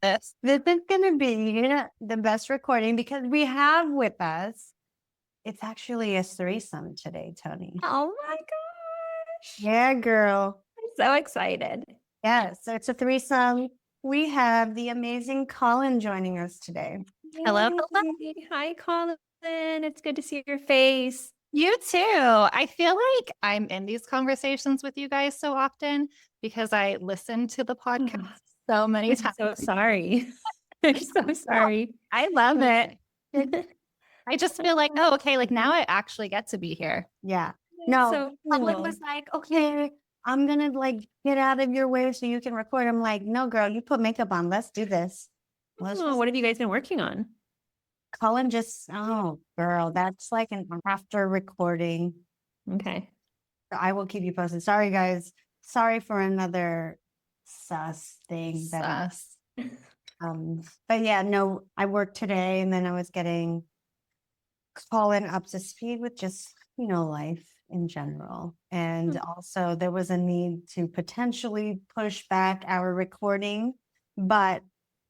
this. This is going to be the best recording because we have with us, it's actually a threesome today, Toni. Oh my gosh. Yeah, girl. I'm so excited. Yeah, so it's a threesome. We have the amazing Collin joining us today. Hello, Yay. hello. Hi, Collin. It's good to see your face. You too. I feel like I'm in these conversations with you guys so often because I listen to the podcast so many I'm times. so sorry. I'm so sorry. I love it. I just feel like, oh, okay, like now I actually get to be here. Yeah. No, So Collin cool. was like, okay, I'm going to like get out of your way so you can record. I'm like, no, girl, you put makeup on. Let's do this. Oh, what have you guys been working on? Collin just, oh, girl, that's like an after recording. Okay. I will keep you posted. Sorry, guys. Sorry for another sus thing. Sus. But yeah, no, I worked today and then I was getting Collin up to speed with just, life in general. And also there was a need to potentially push back our recording, but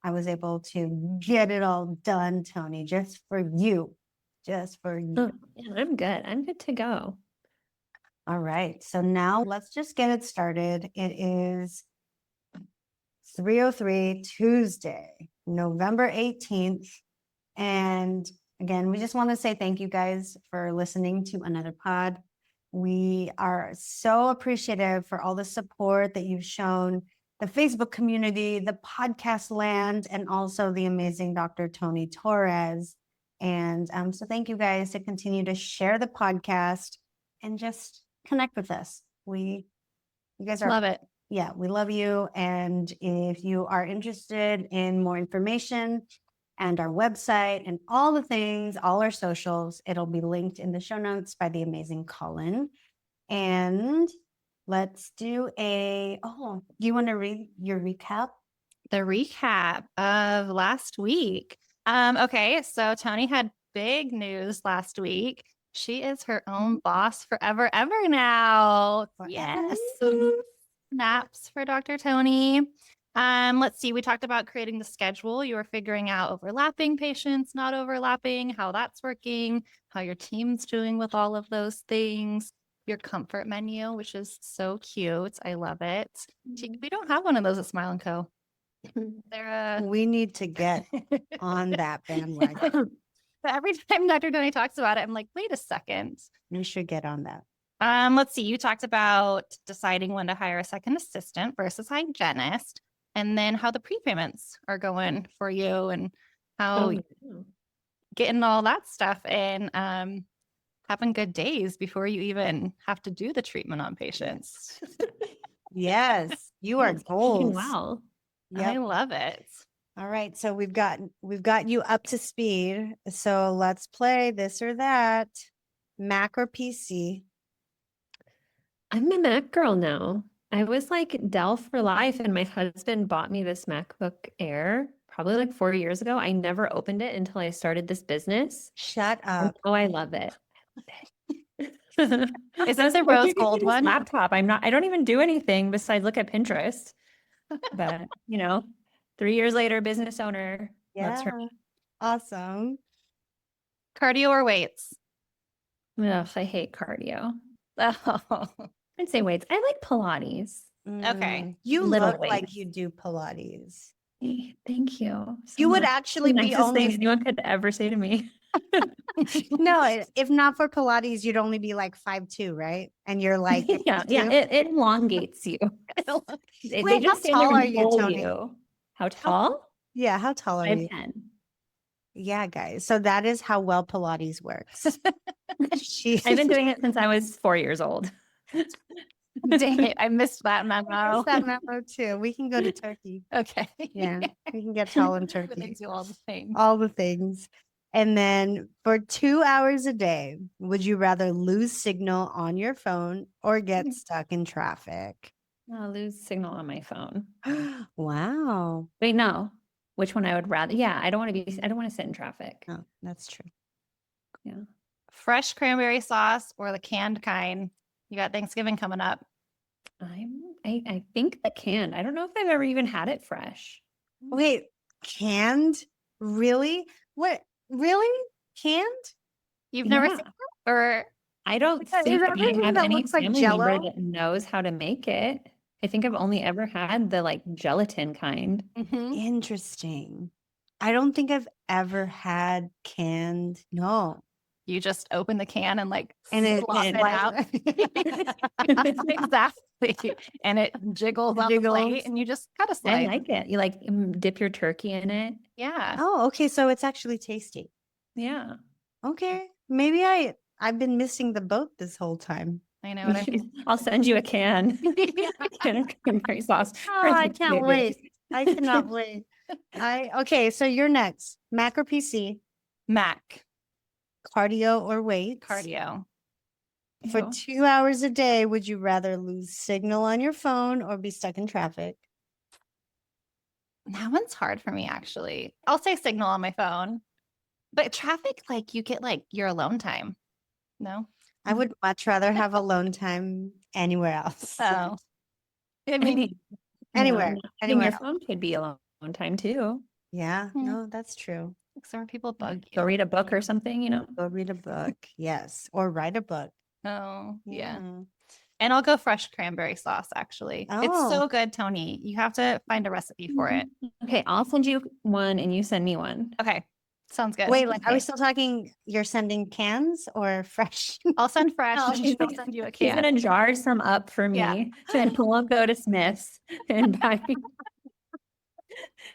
I was able to get it all done, Toni, just for you. Just for you. Oh, yeah, I'm good. I'm good to go. All right. So now let's just get it started. It is 3:03 Tuesday, November 18th. And again, we just want to say thank you guys for listening to another pod. We are so appreciative for all the support that you've shown the Facebook community, the podcast land, and also the amazing Dr. Toni Torres. And so thank you guys to continue to share the podcast and just connect with us. You guys are Love it. Yeah, we love you. And if you are interested in more information and our website and all the things, all our socials, it'll be linked in the show notes by the amazing Collin. And let's do do you want to read your recap? The recap of last week. Okay, so Toni had big news last week. She is her own boss forever, ever now. Yes. Snaps for Dr. Toni. Let's see. We talked about creating the schedule. You were figuring out overlapping patients, not overlapping, how that's working, how your team's doing with all of those things. Your comfort menu, which is so cute. I love it. We don't have one of those at Smile & Co. We need to get on that bandwagon. But every time Dr. Toni talks about it, I'm like, wait a second. We should get on that. Let's see. You talked about deciding when to hire a second assistant versus hygienist, and then how the prepayments are going for you and how getting all that stuff in, having good days before you even have to do the treatment on patients. Yes, you are goals. Wow. Yep. I love it. All right, so we've got you up to speed. So let's play this or that. Mac or PC? I'm a Mac girl now. I was like Dell for life, and my husband bought me this MacBook Air probably like 4 years ago. I never opened it until I started this business. Shut up. Oh, I love it. Is that the rose gold one? Laptop. I don't even do anything besides look at Pinterest. But 3 years later, business owner. Yeah. That's her. Awesome. Cardio or weights? Ugh, I hate cardio. Oh. I'd say weights. I like Pilates. Okay. You Little look like weights. you do Pilates. Thank you. You would much. actually The be nicest thing only anyone could ever say to me. no, if not for Pilates, you'd only be like 5'2", right? And you're like yeah, it elongates you. They Wait, how just stand there tall are and you, pull Toni? you. How tall? Yeah, how tall are you? 5'10". Yeah, guys. So that is how well Pilates works. I've been doing it since I was 4 years old. Dang it. I missed that memo. I missed that memo too. We can go to Turkey. Okay. Yeah, we can get tall in Turkey. They do all the things. All the things. And then for 2 hours a day, would you rather lose signal on your phone or get stuck in traffic? I'll lose signal on my phone. Wow. Wait, no. Which one I would rather? Yeah, I don't want to sit in traffic. Oh, that's true. Yeah. Fresh cranberry sauce or the canned kind? You got Thanksgiving coming up. I think the canned. I don't know if I've ever even had it fresh. Wait, Canned? Really? What? Really? Canned? You've never Yeah. seen that? Or I don't Is that think I everything have that any looks like family member Jell-O? that knows how to make it. I think I've only ever had the like gelatin kind. Mhm. Interesting. I don't think I've ever had canned. No. You just open the can and like And it slop it slides- out. Exactly. And it jiggles on the plate Jiggles. and you just cut a I slice. like it. You like dip your turkey in it. Yeah. Oh, okay. So it's actually tasty. Yeah. Okay. Maybe I've been missing the boat this whole time. I know You what I should- mean. I'll send you a can. Can of cranberry sauce. Oh, for I can't Thanksgiving. wait. I cannot wait. Okay, so you're next. Mac or PC? Mac, Cardio or weights? cardio. For Ew. 2 hours a day, would you rather lose signal on your phone or be stuck in traffic? That one's hard for me, actually. I'll say signal on my phone. But traffic, like you get like your alone time. No? I would much rather have alone time anywhere else. Oh. I I mean, mean, Anywhere, not using anywhere your else. phone could be a long time too. Yeah, Hmm. no, that's true. some people bug Go you. read a book or something, you know. Go read a book. Yes. Or write a book. Oh, yeah. Yeah. And I'll go fresh cranberry sauce, actually. It's Oh. so good, Tony. You have to find a recipe for it. Okay, I'll send you one and you send me one. Okay. Sounds good. Wait, are we Okay. still talking? You're sending cans or fresh? I'll send fresh Oh, and she's I'll like- send you a She's can. gonna jar some up for me, Yeah. and we'll go to Smith's and buy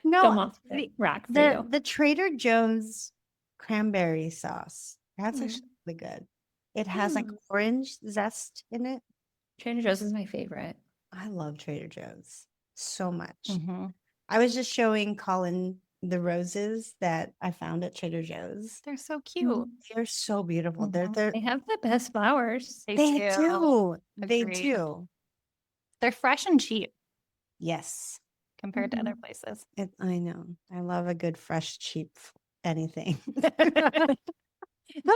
No, some off the rack for you. the Trader Joe's cranberry sauce. That's Mm. actually really good. It has like orange zest in it. Trader Joe's is my favorite. I love Trader Joe's so much. Mhm. I was just showing Colin the roses that I found at Trader Joe's. They're so cute. They're so beautiful. Mhm. They have the best flowers. They They do. do. They Agreed. do. They're fresh and cheap Yes. compared to other places. I know. I love a good fresh, cheap anything.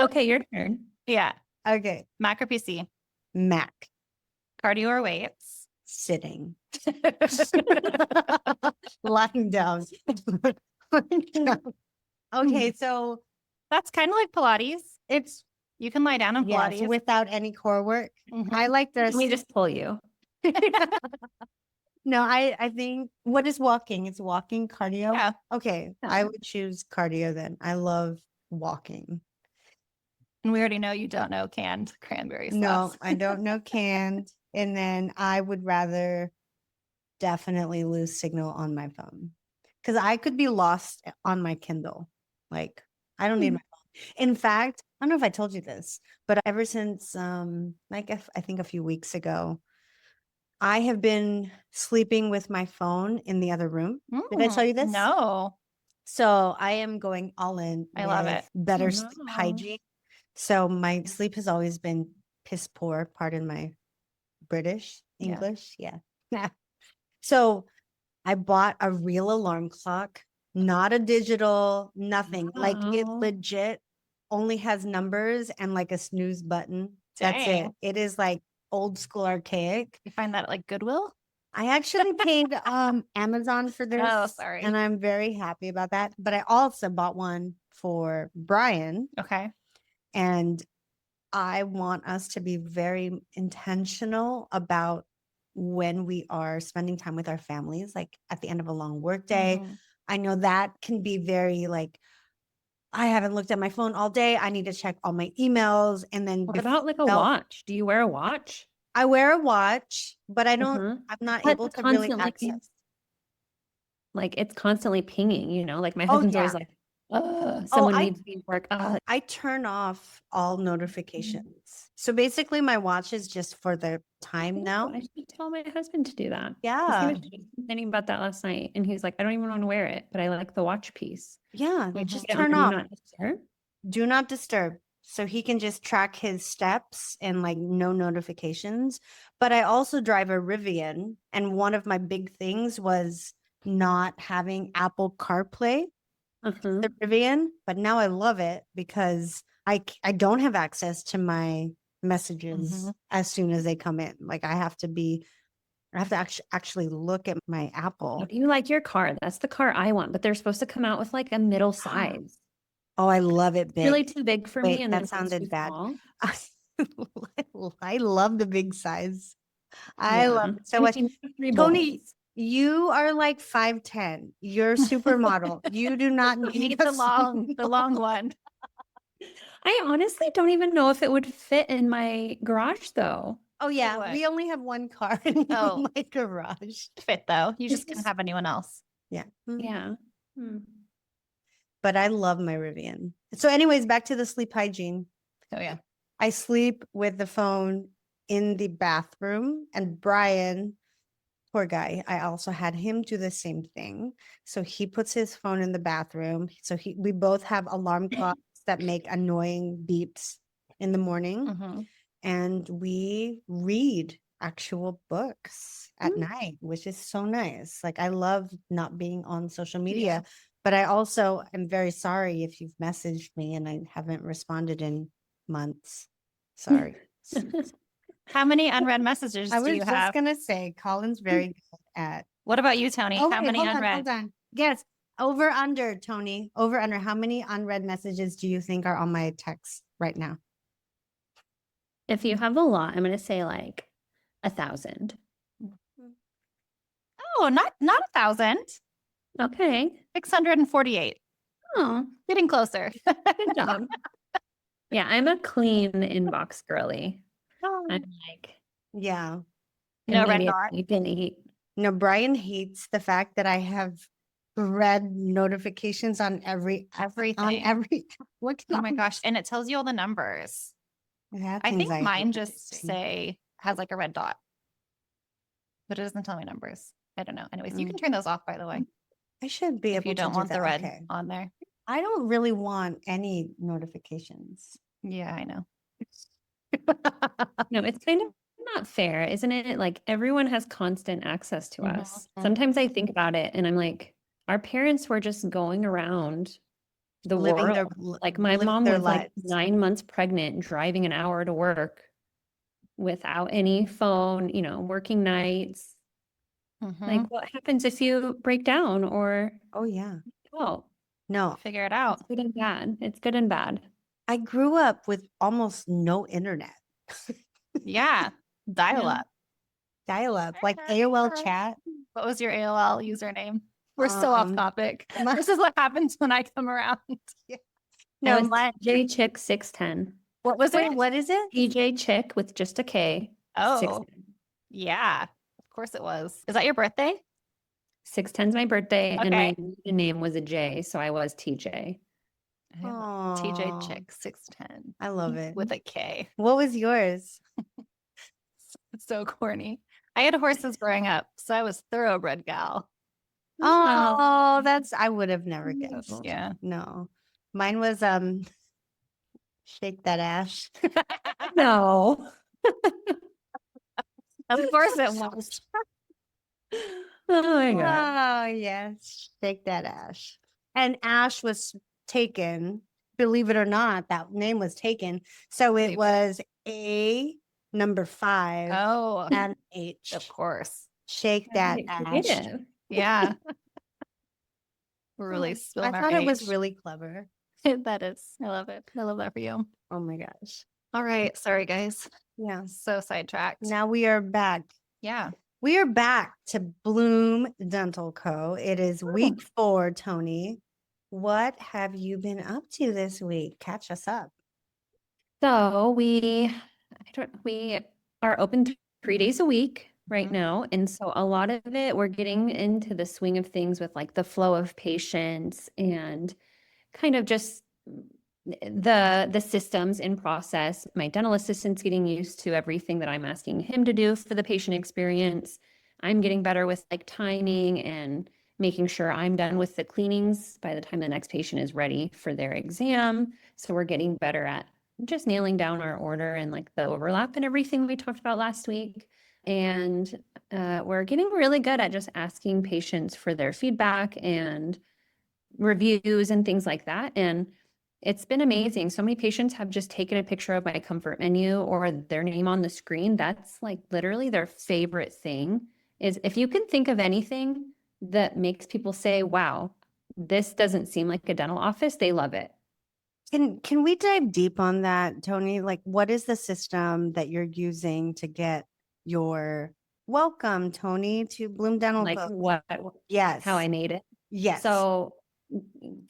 Okay, your turn. Yeah. Okay. Mac or PC? Mac Cardio or weights? sitting. Lying down. Lying down. Okay, so That's kind of like Pilates. it's You can lie down in yes, Pilates. without any core work. Mhm. I like this. Let me just pull you. No, I think what is walking? It's walking cardio. Yeah. Okay, Yeah. I would choose cardio then. I love walking. And we already know you don't know canned cranberry sauce. No, I don't know canned. And then I would rather definitely lose signal on my phone because I could be lost on my Kindle. Like I don't need my phone. In fact, I don't know if I told you this, but ever since I think a few weeks ago, I have been sleeping with my phone in the other room. Did I tell you this? No. So I am going all in. I love with it. Better sleep Wow. hygiene. So my sleep has always been piss poor. Pardon my British Yeah. English. Yeah. So I bought a real alarm clock, not a digital, nothing. Like it Wow. legit only has numbers and like a snooze button. That's it. Dang. It is like old school archaic. You find that at like Goodwill? I actually paid Amazon for this. Oh, sorry. And I'm very happy about that. But I also bought one for Brian. Okay. And I want us to be very intentional about when we are spending time with our families, like at the end of a long work day. Mhm. I know that can be very like, I haven't looked at my phone all day. I need to check all my emails. And then What about like a before- watch? Do you wear a watch? I wear a watch, but I don't, Mhm. I'm not But able to really constantly access. Like it's constantly pinging, you know, like my Oh, husband's yeah. always like, someone I- needs to be at work. I turn off all notifications. So basically my watch is just for the time now. I should tell my husband to do that. 'Cause Yeah. He was thinking about that last night and he's like, I don't even want to wear it, but I like the watch piece. Yeah. Like, Just get it turn on off. Do Not Disturb. Do not disturb. So he can just track his steps and like no notifications. But I also drive a Rivian. And one of my big things was not having Apple CarPlay, the Rivian. But now I love it because I don't have access to my messages Mhm. as soon as they come in. Like I have to be I have to actually look at my Apple. You like your car. That's the car I want, but they're supposed to come out with like a middle size. Oh, I love it big. Really too big for me. Wait, And that then sounded too bad. small. I love the big size. I Yeah. love it so much. Three Toni, boys. you are like 5'10". You're supermodel. You do not You need need a the long one. I honestly don't even know if it would fit in my garage though. Oh yeah, would. we only have one car in Oh. my garage. Fit though. You It's just can't just- have anyone else. Yeah. Mm. Yeah. Hmm. But I love my Rivian. So anyways, back to the sleep hygiene. Oh yeah. I sleep with the phone in the bathroom, and Brian, poor guy, I also had him do the same thing. So he puts his phone in the bathroom. So we both have alarm clocks that make annoying beeps in the morning, Mhm. and we read actual books at Mm. night, which is so nice. Like I love not being on social media, but I also am very sorry if you've messaged me and I haven't responded in months. Sorry. How many unread messages I do was you just have? gonna say Colin's very good at. What about you, Toni? Oh How wait, many hold on, unread? hold on. Yes, over under, Toni. Over under. How many unread messages do you think are on my text right now? If you have a lot, I'm going to say like 1,000. Oh, not 1,000. Okay. 648. Oh, Getting closer. good job. Yeah, I'm a clean inbox girly. I'm like, Yeah. and No red maybe dot. I didn't eat. No, Brian hates the fact that I have read notifications on every Everything. what Oh my gosh. And it tells you all the numbers. That's I think anxiety mine just producing. has like a red dot, but it doesn't tell me numbers. I don't know. Anyways, you Mm. can turn those off, by the way, I should be if able you to don't do want that. the red Okay. on there. I don't really want any notifications. Yeah, I know. No, it's kind of not fair, isn't it? Like everyone has constant access to Mhm. us. Sometimes I think about it and I'm like, our parents were just going around the Living world. their Like my living mom their was like lives. 9 months pregnant, driving an hour to work without any phone, working nights. Mhm. Like what happens if you break down or Oh yeah. oh, No, Figure it out. it's good and bad. It's good and bad. I grew up with almost no internet. Yeah. Dial Yeah. up. Dial up, like AOL chat. What was your AOL username? We're so off topic. This is what happens when I come around. No, No, it's my J Chick 610. What was wait, it? what is it? PJ Chick with just a K. Oh, 610. yeah. Of course it was. Is that your birthday? 610's my birthday, and my Okay. maiden name was a J, so I was TJ. TJ Aw, Chick 610 I love it. with a K. What was yours? It's so corny. I had horses growing up, so I was thoroughbred gal. Oh, that's I would have never guessed. Yeah. No. Mine was shake that ash. No. Of course it was. Oh my God. Oh, yes. Shake that ash. And Ash was taken, believe it or not, that name was taken. So it Believe it. was A number 5 Oh, and H. of course. Shake that Very ash. creative. Yeah. We're really I spilling our thought it was age. really clever. That is. I love it. I love that for you. Oh my gosh. All right. Sorry, guys. Yeah. So sidetracked. Now we are back. Yeah. We are back to Bloom Dental Co. It is week 4, Toni. What have you been up to this week? Catch us up. So we are open 3 days a week right Mhm. now. And so a lot of it, we're getting into the swing of things with like the flow of patients and kind of just the systems in process. My dental assistant's getting used to everything that I'm asking him to do for the patient experience. I'm getting better with like timing and making sure I'm done with the cleanings by the time the next patient is ready for their exam. So we're getting better at just nailing down our order and like the overlap and everything we talked about last week. And we're getting really good at just asking patients for their feedback and reviews and things like that. And it's been amazing. So many patients have just taken a picture of my comfort menu or their name on the screen. That's like literally their favorite thing is if you can think of anything that makes people say, wow, this doesn't seem like a dental office, they love it. Can we dive deep on that, Toni? Like, what is the system that you're using to get your welcome, Toni, to Bloom Dental Like Co? Yes. how I made it. Yes. So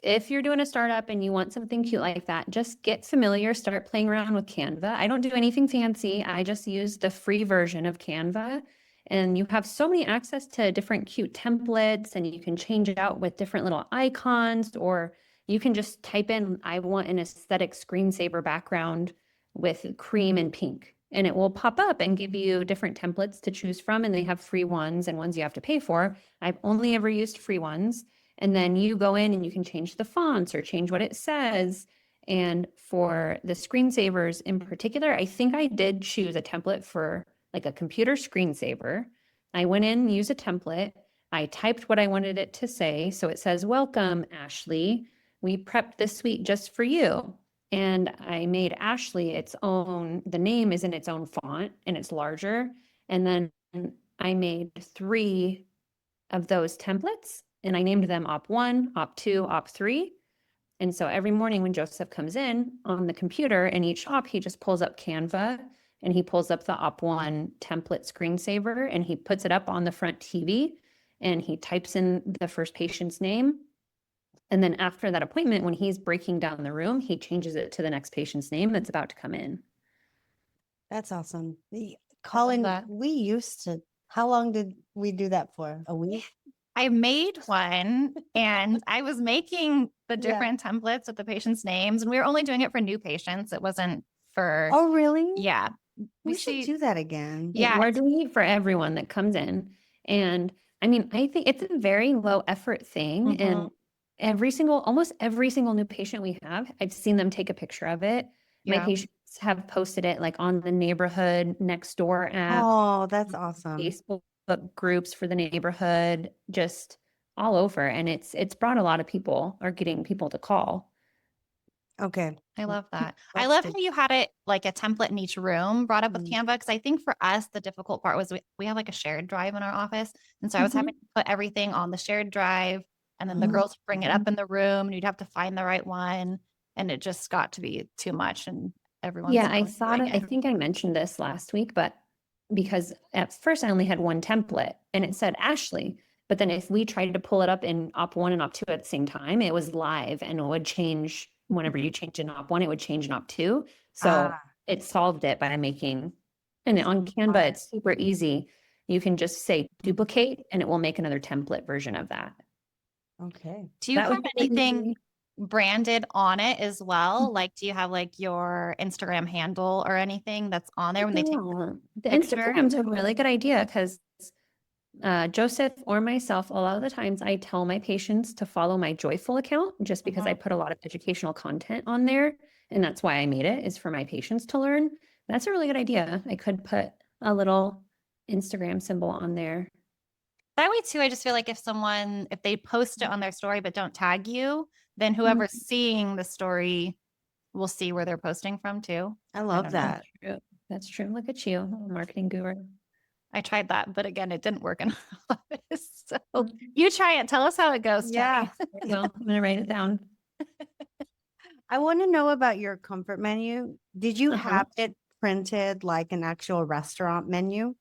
if you're doing a startup and you want something cute like that, just get familiar, start playing around with Canva. I don't do anything fancy. I just use the free version of Canva. And you have so many access to different cute templates, and you can change it out with different little icons, or you can just type in, I want an aesthetic screensaver background with cream and pink, and it will pop up and give you different templates to choose from. And they have free ones and ones you have to pay for. I've only ever used free ones. And then you go in and you can change the fonts or change what it says. And for the screensavers in particular, I think I did choose a template for like a computer screensaver. I went in, used a template. I typed what I wanted it to say. So it says, welcome, Ashley. We prepped this suite just for you. And I made Ashley its own, the name is in its own font and it's larger. And then I made 3 of those templates and I named them op1, op2, op3. And so every morning when Joseph comes in on the computer in each op, he just pulls up Canva and he pulls up the op1 template screensaver and he puts it up on the front TV and he types in the first patient's name. And then after that appointment, when he's breaking down the room, he changes it to the next patient's name that's about to come in. That's awesome. Collin, we used to, how long did we do that for? A week? I made one and I was making the different templates with the patients' names, and we were only doing it for new patients. It wasn't for, Oh, really? yeah. We should do that again. Yeah. We're doing it for everyone that comes in. And I mean, I think it's a very low effort thing. And almost every single new patient we have, I've seen them take a picture of it. My patients have posted it like on the neighborhood next door app. Oh, that's awesome. Facebook groups for the neighborhood, just all over. And it's brought a lot of people, or getting people to call. Okay. I love that. I love how you had it like a template in each room brought up with Canva, because I think for us, the difficult part was we have like a shared drive in our office. And so I was having to put everything on the shared drive, and then the girls bring it up in the room and you'd have to find the right one. And it just got to be too much. And everyone's I think I mentioned this last week, but because at first I only had one template and it said Ashley, but then if we tried to pull it up in op1 and op2 at the same time, it was live and it would change whenever you changed in op1, it would change in op2. So it solved it by making, and on Canva, it's super easy. You can just say duplicate and it will make another template version of that. Okay. Do you have anything branded on it as well? Like, do you have like your Instagram handle or anything that's on there when they take the Instagram's a really good idea, because Joseph or myself, a lot of the times I tell my patients to follow my Joyful account, just because I put a lot of educational content on there. And that's why I made it, is for my patients to learn. That's a really good idea. I could put a little Instagram symbol on there. That way too, I just feel like if they post it on their story but don't tag you, then whoever's seeing the story will see where they're posting from too. I love that. That's true. Look at you, marketing guru. I tried that, but again, it didn't work in our office. So you try it. Tell us how it goes. Yeah. Well, I'm going to write it down. I want to know about your comfort menu. Did you have it printed like an actual restaurant menu?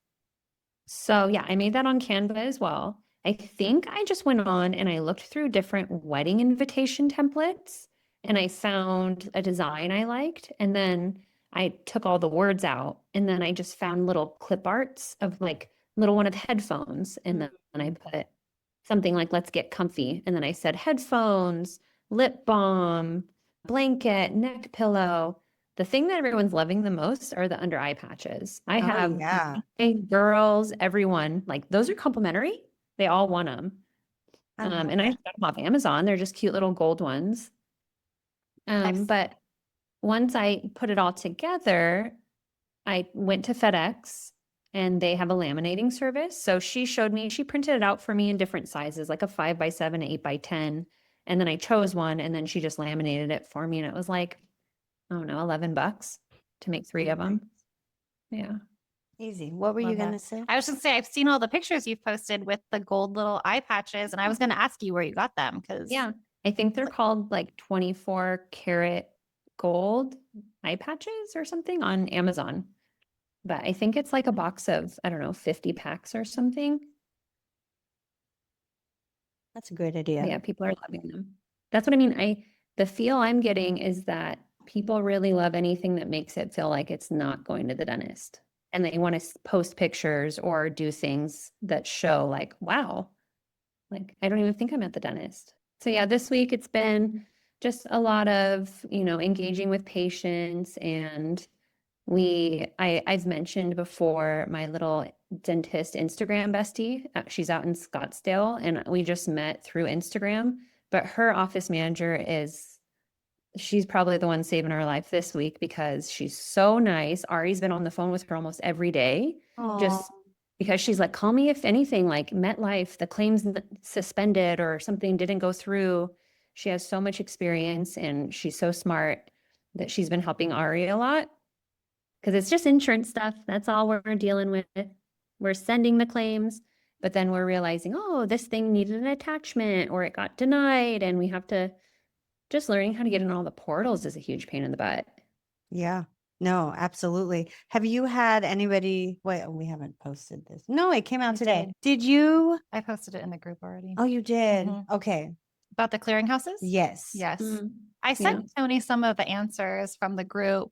So yeah, I made that on Canva as well. I think I just went on and I looked through different wedding invitation templates and I found a design I liked. And then I took all the words out and then I just found little clip arts of like little one of headphones. And then I put something like, let's get comfy. And then I said headphones, lip balm, blanket, neck pillow. The thing that everyone's loving the most are the under eye patches. I have girls, everyone, like those are complimentary. They all want them. And I got them off Amazon. They're just cute little gold ones. But once I put it all together, I went to FedEx and they have a laminating service. So she showed me, she printed it out for me in different sizes, like a 5x7, 8x10. And then I chose one and then she just laminated it for me. And it was like, I don't know, $11 to make 3 of them. Yeah. Easy. What were you Love going to that. say? I was just say I've seen all the pictures you've posted with the gold little eye patches, and I was going to ask you where you got them because Yeah. I think they're called like 24 karat gold eye patches or something on Amazon. But I think it's like a box of, I don't know, 50 packs or something. That's a great idea. Yeah, people are loving them. That's what I mean. The feel I'm getting is that people really love anything that makes it feel like it's not going to the dentist. And they want to post pictures or do things that show like, wow, like I don't even think I'm at the dentist. So yeah, this week it's been just a lot of, engaging with patients, and I've mentioned before my little dentist Instagram bestie. She's out in Scottsdale and we just met through Instagram, but her office manager she's probably the one saving our life this week because she's so nice. Ari's been on the phone with her almost every day, just because she's like, call me if anything, like MetLife, the claims suspended or something didn't go through. She has so much experience and she's so smart that she's been helping Ari a lot because it's just insurance stuff. That's all we're dealing with. We're sending the claims, but then we're realizing, oh, this thing needed an attachment or it got denied. And we have to just learning how to get in all the portals is a huge pain in the butt. Yeah. No, absolutely. Have you had anybody? Wait, we haven't posted this. No, it came out I today. did. Did you? I posted it in the group already. Oh, you did. Mhm. Okay. About the clearinghouses? Yes. Yes. Mm, I sent Toni some of the answers from the group.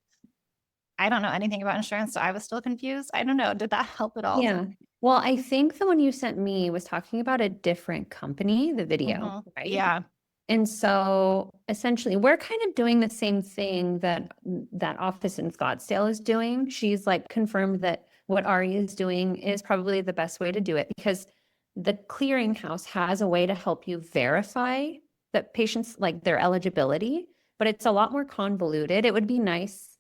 I don't know anything about insurance, so I was still confused. I don't know. Did that help at all? yeah. Well, I think the one you sent me was talking about a different company, the video, Mhm. right? Yeah. And so essentially we're kind of doing the same thing that that office in Scottsdale is doing. She's like confirmed that what Ari is doing is probably the best way to do it because the clearinghouse has a way to help you verify that patients like their eligibility, but it's a lot more convoluted. It would be nice.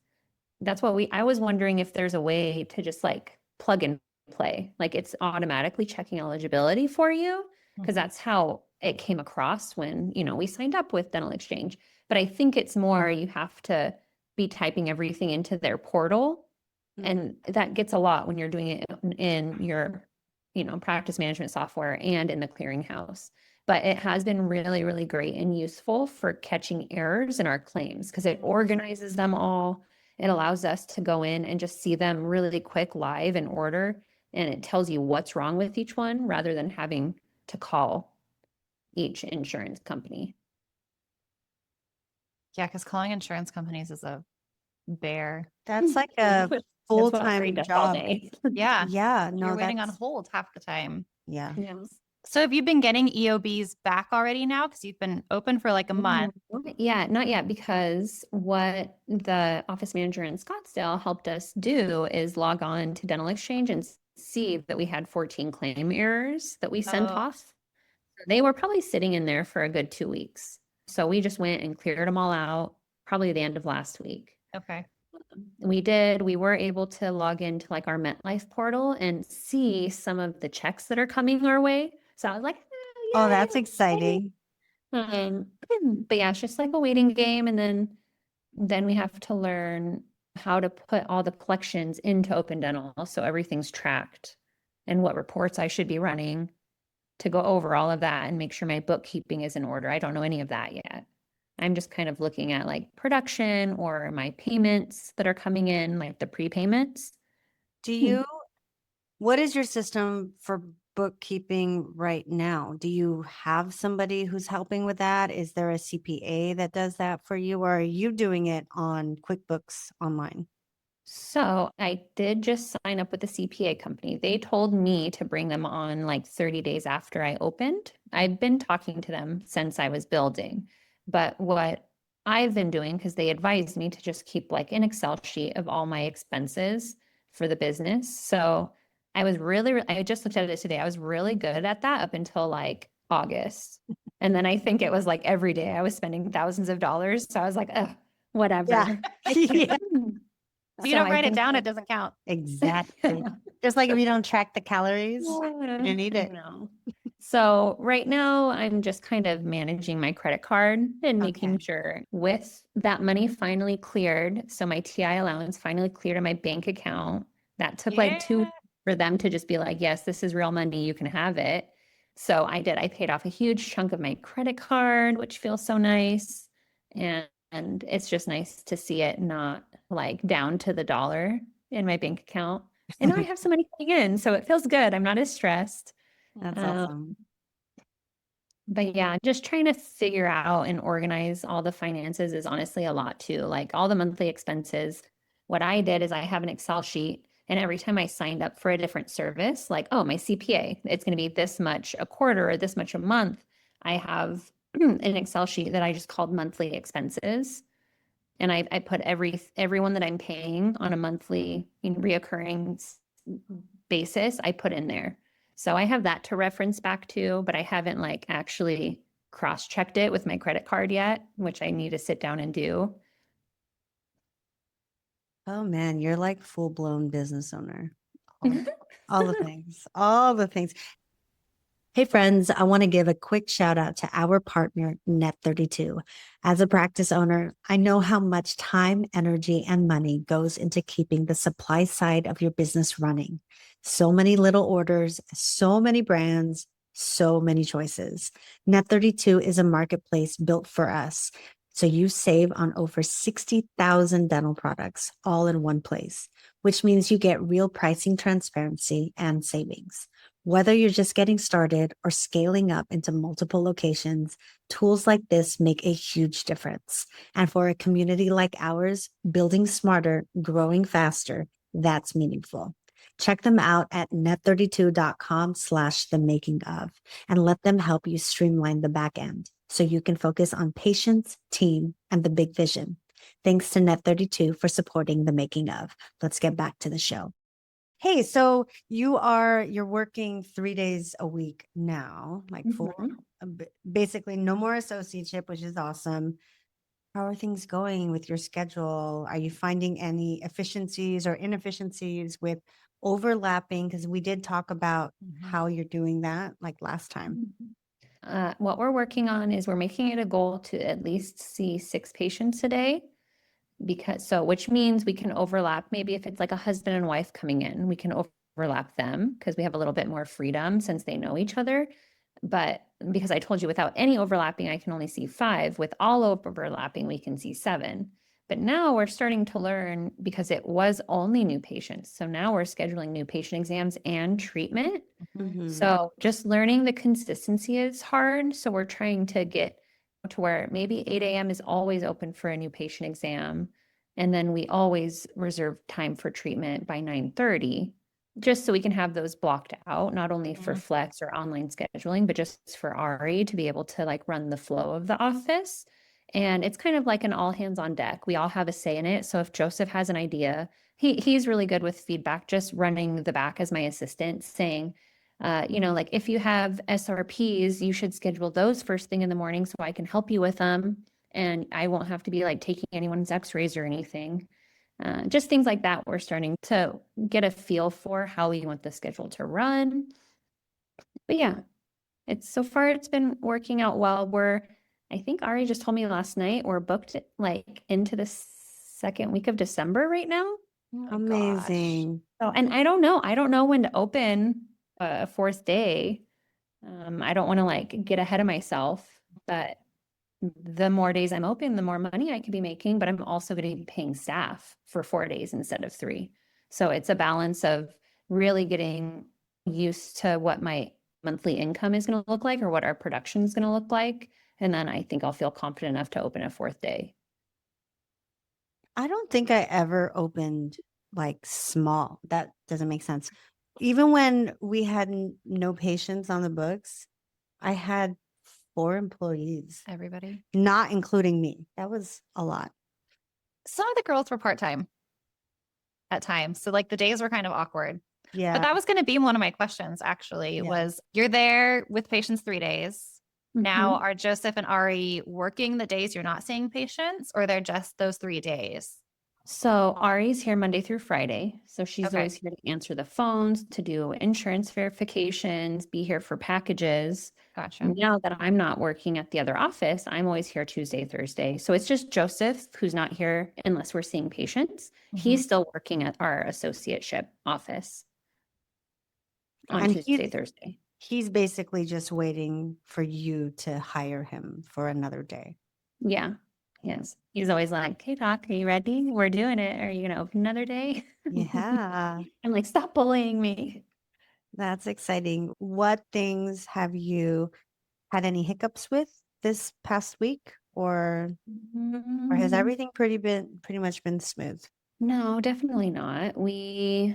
That's what I was wondering if there's a way to just like plug and play, like it's automatically checking eligibility for you because that's how it came across when, we signed up with Dental Exchange. But I think it's more you have to be typing everything into their portal. And that gets a lot when you're doing it in your, practice management software and in the clearinghouse. But it has been really, really great and useful for catching errors in our claims because it organizes them all. It allows us to go in and just see them really quick live in order. And it tells you what's wrong with each one rather than having to call each insurance company. Yeah, because calling insurance companies is a bear. That's like a That's what full-time Ari does all job. day. Yeah. Yeah. No, You're waiting on that's, hold half the time. yeah. Yeah. So have you been getting EOBs back already now? Because you've been open for like a month. Yeah, not yet, because what the office manager in Scottsdale helped us do is log on to Dental Exchange and see that we had 14 claim errors that we sent Oh. off. They were probably sitting in there for a good 2 weeks. So we just went and cleared them all out, probably the end of last week. Okay. We were able to log into like our MetLife portal and see some of the checks that are coming our way. So I was like, Oh, yay, that's yay." exciting. But yeah, it's just like a waiting game. And then we have to learn how to put all the collections into Open Dental. So everything's tracked and what reports I should be running to go over all of that and make sure my bookkeeping is in order. I don't know any of that yet. I'm just kind of looking at like production or my payments that are coming in, like the prepayments. Do you, what is your system for bookkeeping right now? Do you have somebody who's helping with that? Is there a CPA that does that for you, or are you doing it on QuickBooks Online? So I did just sign up with a CPA company. They told me to bring them on like 30 days after I opened. I've been talking to them since I was building. But what I've been doing, because they advised me to just keep like an Excel sheet of all my expenses for the business. So I just looked at it today. I was really good at that up until like August. And then I think it was like every day I was spending thousands of dollars. So I was like, ugh, whatever. Yeah. If you don't write it down, it doesn't count. Exactly. Just like if you don't track the calories, you don't need it. No. So right now I'm just kind of managing my credit card and making sure with that money finally cleared. So my TI allowance finally cleared in my bank account. That took like 2 Yeah. weeks for them to just be like, yes, this is real money. You can have it. So I did. I paid off a huge chunk of my credit card, which feels so nice. And it's just nice to see it not like down to the dollar in my bank account. And now I have some money coming in, so it feels good. I'm not as stressed. That's Um, awesome. but yeah, just trying to figure out and organize all the finances is honestly a lot too. Like all the monthly expenses. What I did is I have an Excel sheet, and every time I signed up for a different service, like, oh, my CPA, it's going to be this much a quarter or this much a month. I have an Excel sheet that I just called monthly expenses. And I put everyone that I'm paying on a monthly, reoccurring basis, I put in there. So I have that to reference back to, but I haven't like actually cross-checked it with my credit card yet, which I need to sit down and do. Oh man, you're like full-blown business owner. All the things, all the things. Hey friends, I want to give a quick shout out to our partner, Net32. As a practice owner, I know how much time, energy, and money goes into keeping the supply side of your business running. So many little orders, so many brands, so many choices. Net32 is a marketplace built for us. So you save on over 60,000 dental products all in one place, which means you get real pricing transparency and savings. Whether you're just getting started or scaling up into multiple locations, tools like this make a huge difference. And for a community like ours, building smarter, growing faster, that's meaningful. Check them out at net32.com/the making of and let them help you streamline the back end so you can focus on patients, team, and the big vision. Thanks to Net32 for supporting the making of. Let's get back to the show. Hey, so you're working 3 days a week now, like full, basically no more associateship, which is awesome. How are things going with your schedule? Are you finding any efficiencies or inefficiencies with overlapping? Because we did talk about how you're doing that like last time. What we're working on is we're making it a goal to at least see 6 patients a day, which means we can overlap. Maybe if it's like a husband and wife coming in, we can overlap them because we have a little bit more freedom since they know each other. But because I told you without any overlapping, I can only see 5. With all overlapping, we can see 7. But now we're starting to learn because it was only new patients. So now we're scheduling new patient exams and treatment. So just learning the consistency is hard. So we're trying to get to where maybe 8 a.m. is always open for a new patient exam. And then we always reserve time for treatment by 9:30, just so we can have those blocked out, not only for flex or online scheduling, but just for Ari to be able to like run the flow of the office. And it's kind of like an all hands on deck. We all have a say in it. So if Joseph has an idea, he's really good with feedback, just running the back as my assistant, saying, like if you have SRPs, you should schedule those first thing in the morning so I can help you with them. And I won't have to be like taking anyone's x-rays or anything. Just things like that. We're starting to get a feel for how we want the schedule to run. But yeah, so far it's been working out well. I think Ari just told me last night, we're booked like into the second week of December right now. Amazing. So, and I don't know when to open a 4th day. I don't want to like get ahead of myself, but the more days I'm open, the more money I could be making, but I'm also going to be paying staff for 4 days instead of 3. So it's a balance of really getting used to what my monthly income is going to look like or what our production is going to look like. And then I think I'll feel confident enough to open a 4th day. I don't think I ever opened like small. That doesn't make sense. Even when we had no patients on the books, I had 4 employees, Everybody. not including me. That was a lot. Some of the girls were part-time at times. So like the days were kind of awkward. Yeah. But that was going to be one of my questions actually was you're there with patients 3 days. Now are Joseph and Ari working the days you're not seeing patients or they're just those 3 days? So Ari's here Monday through Friday. So she's Okay. always here to answer the phones, to do insurance verifications, be here for packages. Gotcha. Now that I'm not working at the other office, I'm always here Tuesday, Thursday. So it's just Joseph who's not here unless we're seeing patients. He's still working at our associateship office on And Tuesday, Thursday. he's basically just waiting for you to hire him for another day. Yeah. Yes. He's always like, "Hey, Doc, are you ready? We're doing it. Are you going to open another day?" Yeah, I'm like, "Stop bullying me." that's exciting. What things have you had any hiccups with this past week, or has everything pretty much been smooth? No, definitely not. We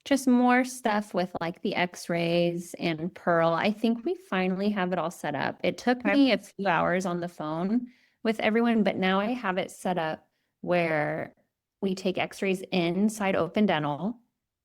just more stuff with like the x-rays and Pearl. I think we finally have it all set up. It took Okay. me a few hours on the phone with everyone, but now I have it set up where we take x-rays inside Open Dental.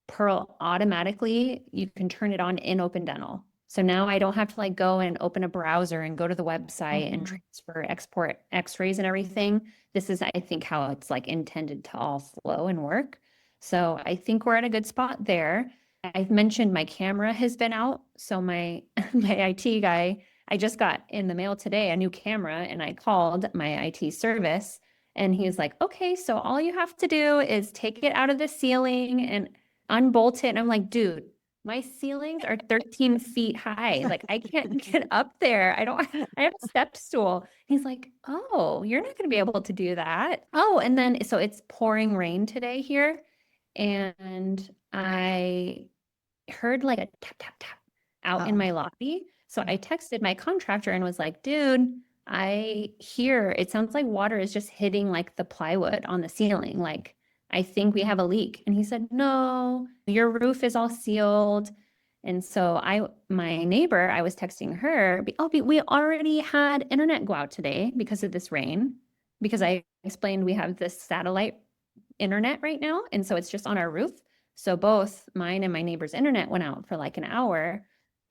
Pearl automatically, you can turn it on in Open Dental. So now I don't have to like go and open a browser and go to the website and transfer, export x-rays and everything. This is, I think, how it's like intended to all flow and work. So I think we're at a good spot there. I've mentioned my camera has been out. So my my IT guy, I just got in the mail today a new camera and I called my IT service and he's like, "Okay, so all you have to do is take it out of the ceiling and unbolt it." And I'm like, "Dude, my ceilings are 13 feet high. Like I can't get up there. I have a step stool." He's like, "Oh, you're not going to be able to do that." Oh, and then so it's pouring rain today here. And I heard like a tap, tap, tap out in Oh, my lobby. So I texted my contractor and was like, "Dude, I hear it sounds like water is just hitting like the plywood on the ceiling. Like, I think we have a leak." And he said, "No, your roof is all sealed." And so my neighbor, I was texting her, we already had internet go out today because of this rain, because I explained we have this satellite internet right now. And so it's just on our roof. So both mine and my neighbor's internet went out for like an hour.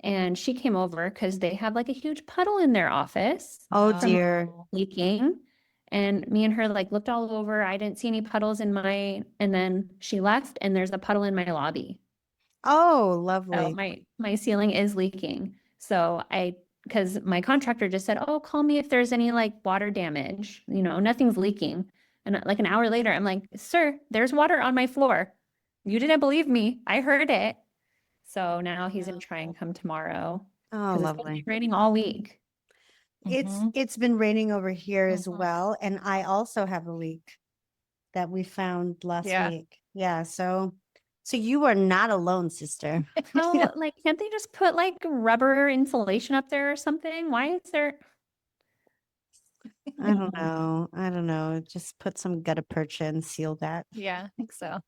And she came over because they have like a huge puddle in their office oh from dear. leaking. And me and her like looked all over. I didn't see any puddles in mine. And then she left and there's a puddle in my lobby. Oh, So lovely. my ceiling is leaking. So because my contractor just said, "Oh, call me if there's any like water damage. Nothing's leaking." And like an hour later, I'm like, "Sir, there's water on my floor. You didn't believe me. I heard it." So now he's gonna try and come tomorrow Oh, because it's been lovely. raining all week. It's been raining over here as Mhm. well, and I also have a leak that we found last Yeah. week. Yeah, so you are not alone, sister. How like can't they just put like rubber insulation up there or something? Why is there? I don't know. I don't know. Just put some gutta percha and seal that. Yeah, I think so.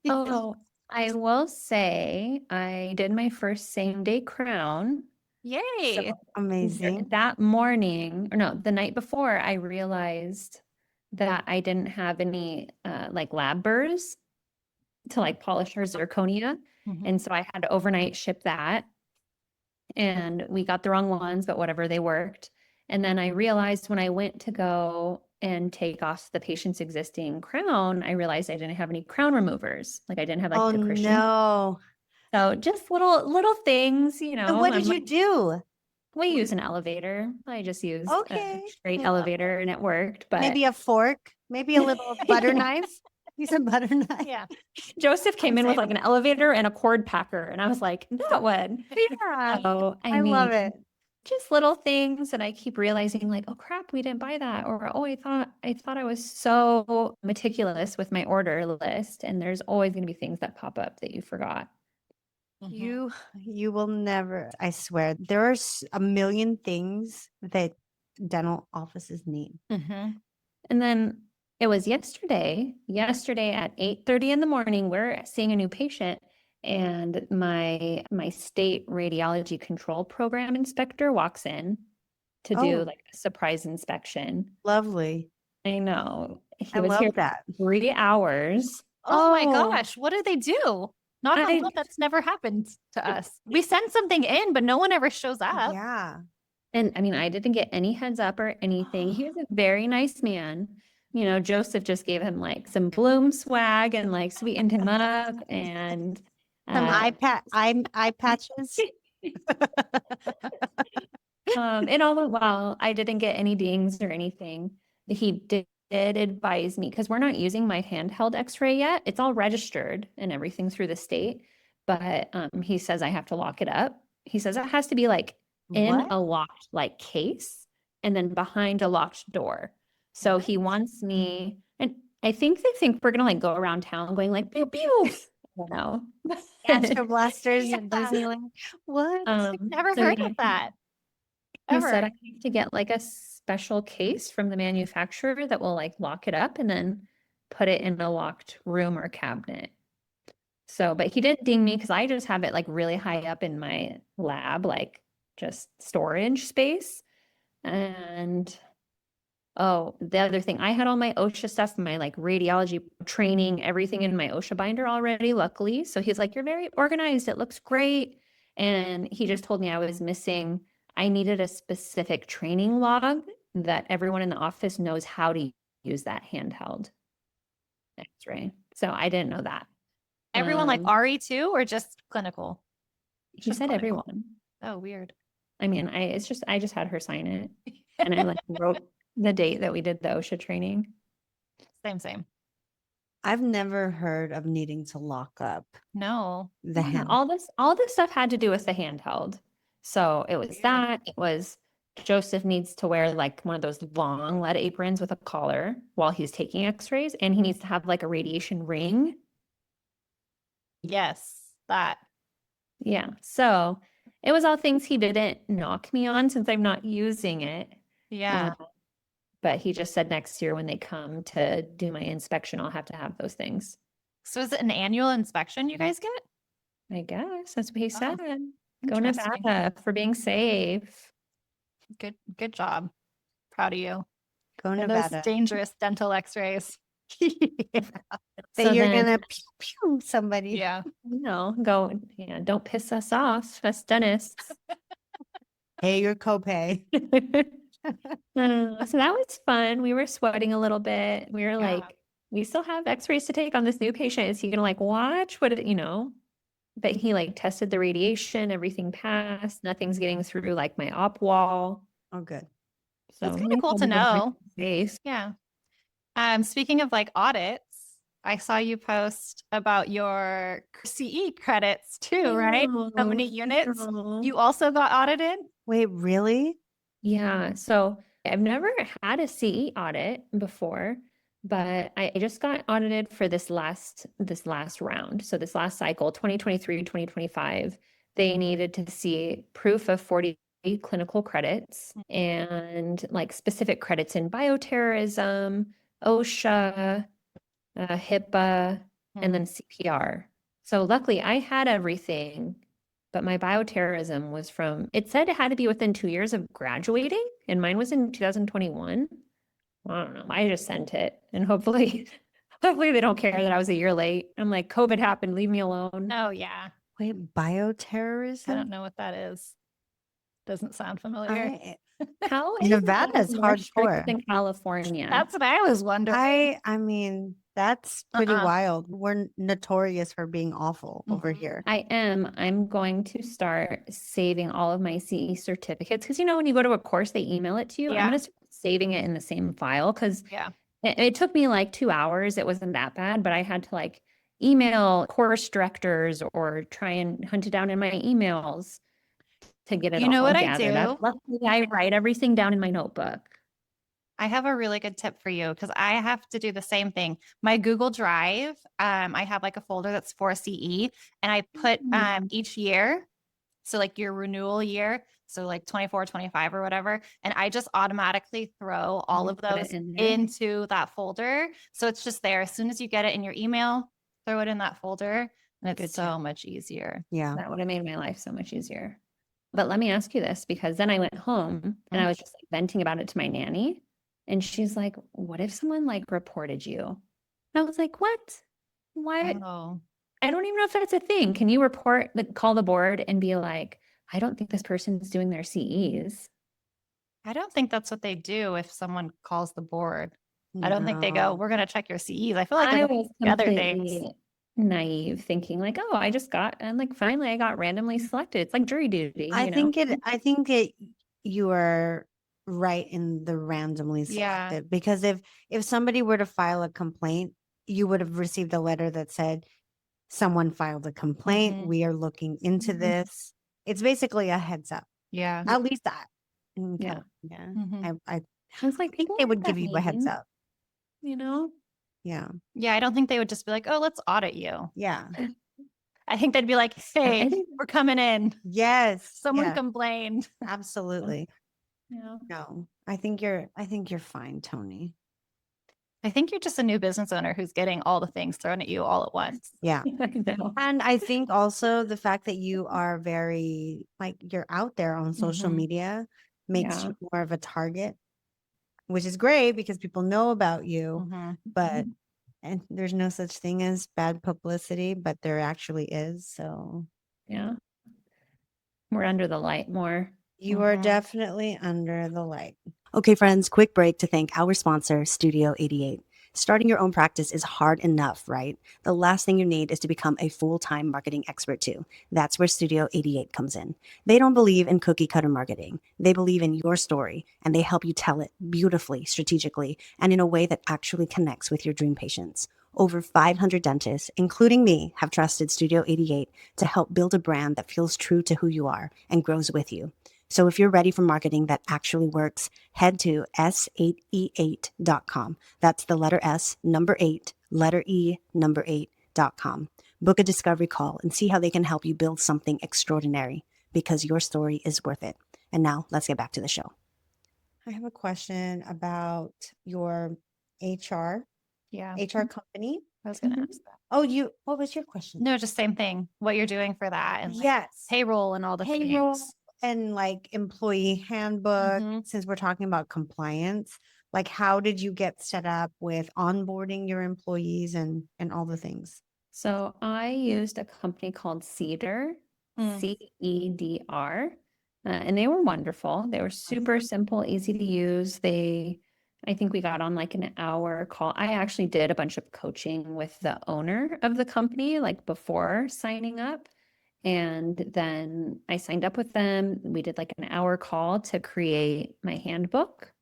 Oh, I will say I did my first same day crown. So Yay. Amazing. that morning, or no, the night before, I realized that I didn't have any like lab burrs to like polish her zirconia. And so I had to overnight ship that. And we got the wrong ones, but whatever, they worked. And then I realized when I went to go and take off the patient's existing crown, I realized I didn't have any crown removers. Like I didn't have like Oh the Christian. no. So just little things, So what I'm did you like, do? we use an elevator. I just used a Okay. straight Yeah. elevator and it worked. But Maybe a fork, maybe a little butter knife. Use a butter knife. Yeah. Joseph came in with Same. like an elevator and a cord packer. And I was like, that one. Yeah. So I love mean, it. just little things. And I keep realizing like, oh crap, we didn't buy that. Or, oh, I thought I was so meticulous with my order list. And there's always going to be things that pop up that you forgot. You will never, I swear, there are a million things that dental offices need. And then it was yesterday at 8:30 in the morning, we're seeing a new patient and my state radiology control program inspector walks in to do Oh, like a surprise inspection. lovely. I know. He I was here love that. 3 hours. Oh my Oh, gosh, what do they do? Knock on I wood, that's never happened to us. We send something in, but no one ever shows up. yeah. And I mean, I didn't get any heads up or anything. He was a very nice man. you know, Joseph just gave him like some Bloom swag and like sweetened him up and Some uh, eye patches. and all the while I didn't get any dings or anything. He did advise me because we're not using my handheld x-ray yet. It's all registered and everything through the state, but he says I have to lock it up. He says it has to be like in What? a locked like case and then behind a locked door. So he wants me, and I think they think we're gonna like go around town going like pew pew. I don't know. Astro blasters Yeah. at Disneyland. What? I've never So heard yeah, of that. he said I Ever. have to get like a special case from the manufacturer that will like lock it up and then put it in a locked room or cabinet. So, but he didn't ding me because I just have it like really high up in my lab, like just storage space. And oh, the other thing, I had all my OSHA stuff, my like radiology training, everything in my OSHA binder already, luckily. So he's like, you're very organized. It looks great. And he just told me I was missing, I needed a specific training log that everyone in the office knows how to use that handheld X-ray. So I didn't know that. Everyone like Um, RE too, or just clinical? he Just said clinical. everyone. Oh, weird. I mean, I just had her sign it. And I like wrote the date that we did the OSHA training. Same. I've never heard of needing to lock up No. the Yeah, hand. all this stuff had to do with the handheld. So it was Weird. that, it was Joseph needs to wear like one of those long lead aprons with a collar while he's taking x-rays, and he needs to have like a radiation ring. Yes, that. Yeah. So it was all things he didn't knock me on since I'm not using it. Yeah. But he just said next year when they come to do my inspection, I'll have to have those things. So is it an annual inspection you guys get? I guess that's what he said. Go Interesting. Nevada for being safe. Good job. Proud of you. Go And Nevada. those dangerous dental x-rays. That So you're then- gonna pew pew somebody. Yeah. Go, yeah, don't piss us off, us dentists. Pay your copay. So that was fun. We were sweating a little bit. We were Yeah. like, we still have x-rays to take on this new patient. Is he gonna like watch what, you know? But he like tested the radiation, everything passed, nothing's getting through like my op wall. Oh, good. So That's kind of cool to know. Safe. Yeah. Speaking of like audits, I saw you post about your CE credits too, right? How many units? You also got audited? Wait, really? Yeah, so I've never had a CE audit before, but I just got audited for this last round. So this last cycle, 2023, 2025, they needed to see proof of 40 clinical credits and like specific credits in bioterrorism, OSHA, HIPAA, and then CPR. So luckily I had everything, but my bioterrorism was from, it said it had to be within 2 years of graduating, and mine was in 2021. I don't know. I just sent it, and hopefully they don't care that I was a year late. I'm like, COVID happened, leave me alone. Oh yeah. Wait, bioterrorism? I don't know what that is. Doesn't sound familiar. How is Nevada's that more strict hardcore. than California? That's what I was wondering. I mean, that's pretty Uh-uh. wild. We're notorious for being awful over Mhm. here. I'm going to start saving all of my CE certificates because, you know, when you go to a course, they email it to you. I'm Yeah. going to start saving it in the same file because Yeah. it took me like 2 hours. It wasn't that bad, but I had to like email course directors or try and hunt it down in my emails to get it You know all what I gathered up. do? Luckily, I write everything down in my notebook. I have a really good tip for you because I have to do the same thing. My Google Drive, I have like a folder that's for CE, and I put each year, so like your renewal year, so like 24, 25 or whatever, and I just automatically throw all of Put it those in there. into that folder. So it's just there. As soon as you get it in your email, throw it in that folder, and it's Good so tip. much easier. Yeah. That would have made my life so much easier. But let me ask you this, because then I went home and I was just like venting about it to my nanny. And she's like, what if someone like reported you? And I was like, what? Why? Oh. I don't even know if that's a thing. Can you report, like, call the board and be like, I don't think this person's doing their CEs? I don't think that's what they do if someone calls the board. I don't think they go, No. we're going to check your CEs. I feel like I there's was other things. completely naive thinking like, oh, I just got, and like finally I got randomly selected. It's like jury duty, I you know? think it you are right in the randomly Yeah. selected, because if somebody were to file a complaint, you would have received a letter that said someone filed a complaint. Mhm. We are looking into Mhm. this. It's basically a heads up. Yeah. At least that in Yeah. California. Mhm. I I was like, think what they does would give that you a heads mean? up. You know? Yeah. Yeah. I don't think they would just be like, oh, let's audit you. Yeah. I think they'd be like, hey, I think, we're coming in. Yes. Someone Yeah. complained. Absolutely. yeah. No. I think you're fine, Toni. I think you're just a new business owner who's getting all the things thrown at you all at once. Yeah. I know. And I think also the fact that you are very, like, you're out there on social Mhm. media makes Yeah. you more of a target, which is great because people know about you. Mhm. But, and there's no such thing as bad publicity, but there actually is. So Yeah. We're under the light more. you are Mhm. definitely under the light. Okay, friends, quick break to thank our sponsor, Studio 88. Starting your own practice is hard enough, right? The last thing you need is to become a full-time marketing expert too. That's where Studio 88 comes in. They don't believe in cookie cutter marketing. They believe in your story, and they help you tell it beautifully, strategically, and in a way that actually connects with your dream patients. Over 500 dentists, including me, have trusted Studio 88 to help build a brand that feels true to who you are and grows with you. So if you're ready for marketing that actually works, head to s8e8.com. That's the letter S, number 8, letter E, number 8.com. Book a discovery call and see how they can help you build something extraordinary, because your story is worth it. And now let's get back to the show. I have a question about your HR Yeah. company. I was going to Mhm. ask that. Oh, what was your question? No, just same thing. What you're doing for that and like Yes. payroll and all the Payroll things. and like employee handbook, Mhm. since we're talking about compliance, like how did you get set up with onboarding your employees and all the things? So I used a company called Cedar, Mm. Cedr, and they were wonderful. They were super simple, easy to use. I think we got on like an hour call. I actually did a bunch of coaching with the owner of the company, like before signing up. And then I signed up with them. We did like an hour call to create my handbook.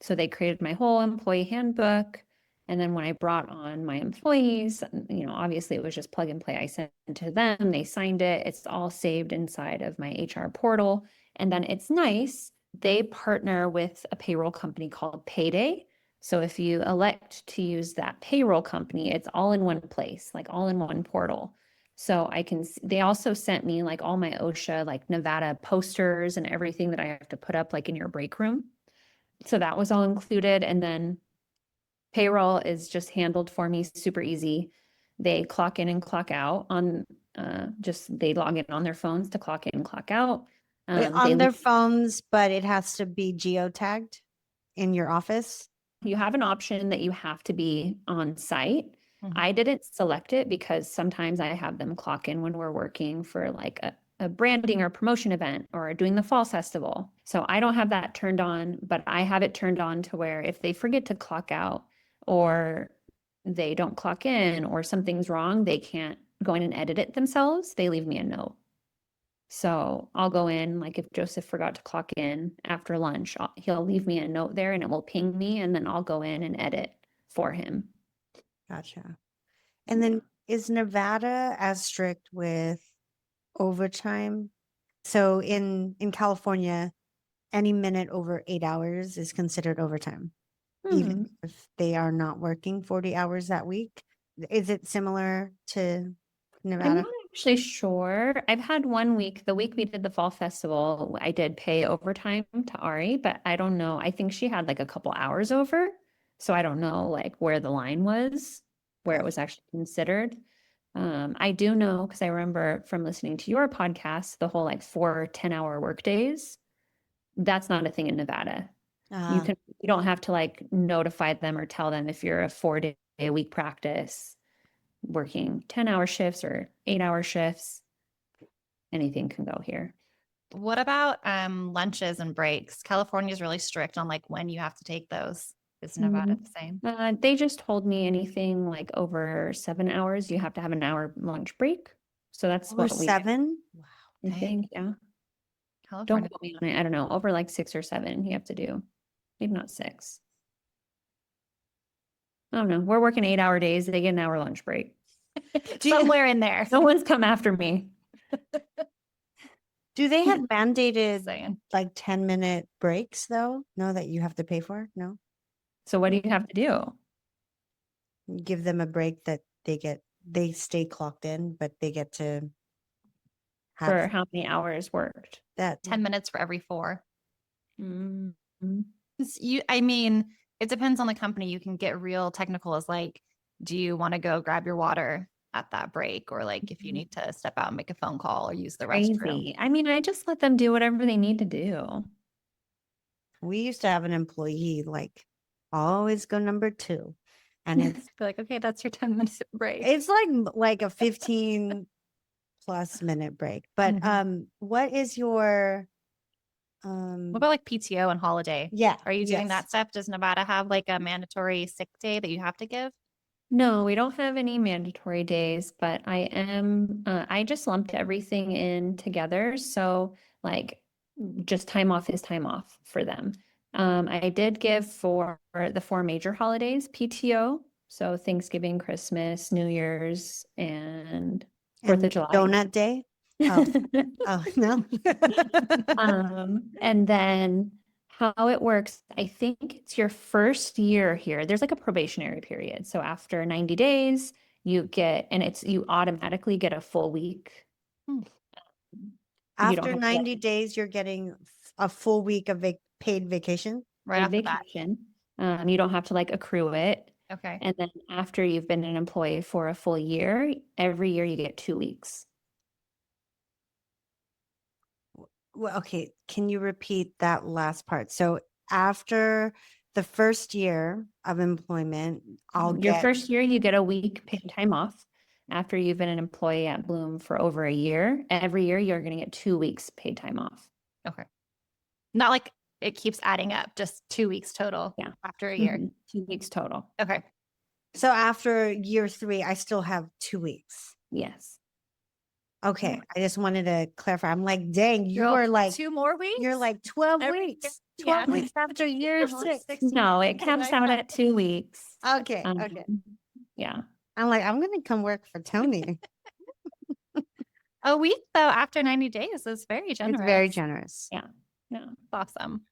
So they created my whole employee handbook. And then when I brought on my employees, obviously it was just plug and play. I sent it to them, they signed it. It's all saved inside of my HR portal. And then it's nice. They partner with a payroll company called Payday. So if you elect to use that payroll company, it's all in one place, like all in one portal. So they also sent me like all my OSHA, like Nevada posters and everything that I have to put up like in your break room. So that was all included. And then payroll is just handled for me super easy. They clock in and clock out on they log in on their phones to clock in and clock out. On their phones, but it has to be geotagged in your office. You have an option that you have to be on site. Mhm. I didn't select it because sometimes I have them clock in when we're working for like a branding or promotion event or doing the fall festival. So I don't have that turned on, but I have it turned on to where if they forget to clock out or they don't clock in or something's wrong, they can't go in and edit it themselves. They leave me a note. So I'll go in, like if Joseph forgot to clock in after lunch, he'll leave me a note there and it will ping me, and then I'll go in and edit for him. Gotcha. And then is Nevada as strict with overtime? So in California, any minute over 8 hours is considered overtime, even if they are not working 40 hours that week. Is it similar to I'm Nevada? not actually sure. I've had 1 week, the week we did the fall festival, I did pay overtime to Ari, but I don't know. I think she had like a couple hours over. So I don't know like where the line was, where it was actually considered. I do know because I remember from listening to your podcast, the whole like 4 10-hour work days. That's not a thing in Nevada. You don't have to like notify them or tell them if you're a 4 day a week practice working 10-hour shifts or 8-hour shifts. Anything can go here. What about lunches and breaks? California is really strict on like when you have to take those. Is Nevada the same? They just told me anything like over 7 hours, you have to have an hour lunch break. So that's Over what we, 7? Wow. I think, yeah. Don't California. quote me on it. I don't know. Over like 6 or 7, you have to do. Maybe not 6. I don't know. We're working 8-hour days. They get an hour lunch break. Somewhere in there. No one's come after me. Do they have mandated Saying. like 10-minute breaks though? No, that you have to pay for? No? So what do you have to do? Give them a break that they stay clocked in, but they get to have For how many hours worked? that. 10 minutes for every 4. Mm. I mean, it depends on the company. You can get real technical as like, do you want to go grab your water at that break? Or like if you need to step out and make a phone call or use the restroom. Crazy. I mean, I just let them do whatever they need to do. We used to have an employee like always go number 2. And Be like, okay, that's your 10-minute break. it's like a 15 plus minute break. But what is your What about like PTO and holiday? yeah, Are you doing yes. that stuff? Does Nevada have like a mandatory sick day that you have to give? No, we don't have any mandatory days, but I just lumped everything in together. So like just time off is time off for them. I did give for the 4 major holidays PTO. So Thanksgiving, Christmas, New Year's, and 4th And of July. donut day? Oh no. And then how it works, I think it's your first year here. There's like a probationary period. So after 90 days, you automatically get a full week. Hmm. You don't After have 90 days, you're getting a full week of paid vacation. Right off the bat. vacation. You don't have to like accrue it. Okay. And then after you've been an employee for a full year, every year you get 2 weeks. Well, okay, can you repeat that last part? So after the first year of employment, I'll Your get first year, you get a week paid time off. After you've been an employee at Bloom for over a year, every year you're going to get 2 weeks paid time off. Okay. Not like it keeps adding up, just 2 weeks total. Yeah. After a year. 2 weeks total. Okay. so after year 3, I still have 2 weeks. Yes. Okay, I just wanted to clarify. I'm like, dang, you Girl, were like 2 more weeks? you're like 12 Every weeks. year, 12 weeks after year I'm 6. 16. No, it caps out at 2 weeks. Okay, okay. Yeah. I'm like, I'm gonna come work for Toni. A week though after 90 days is very generous. It's very generous. Yeah. No. It's awesome.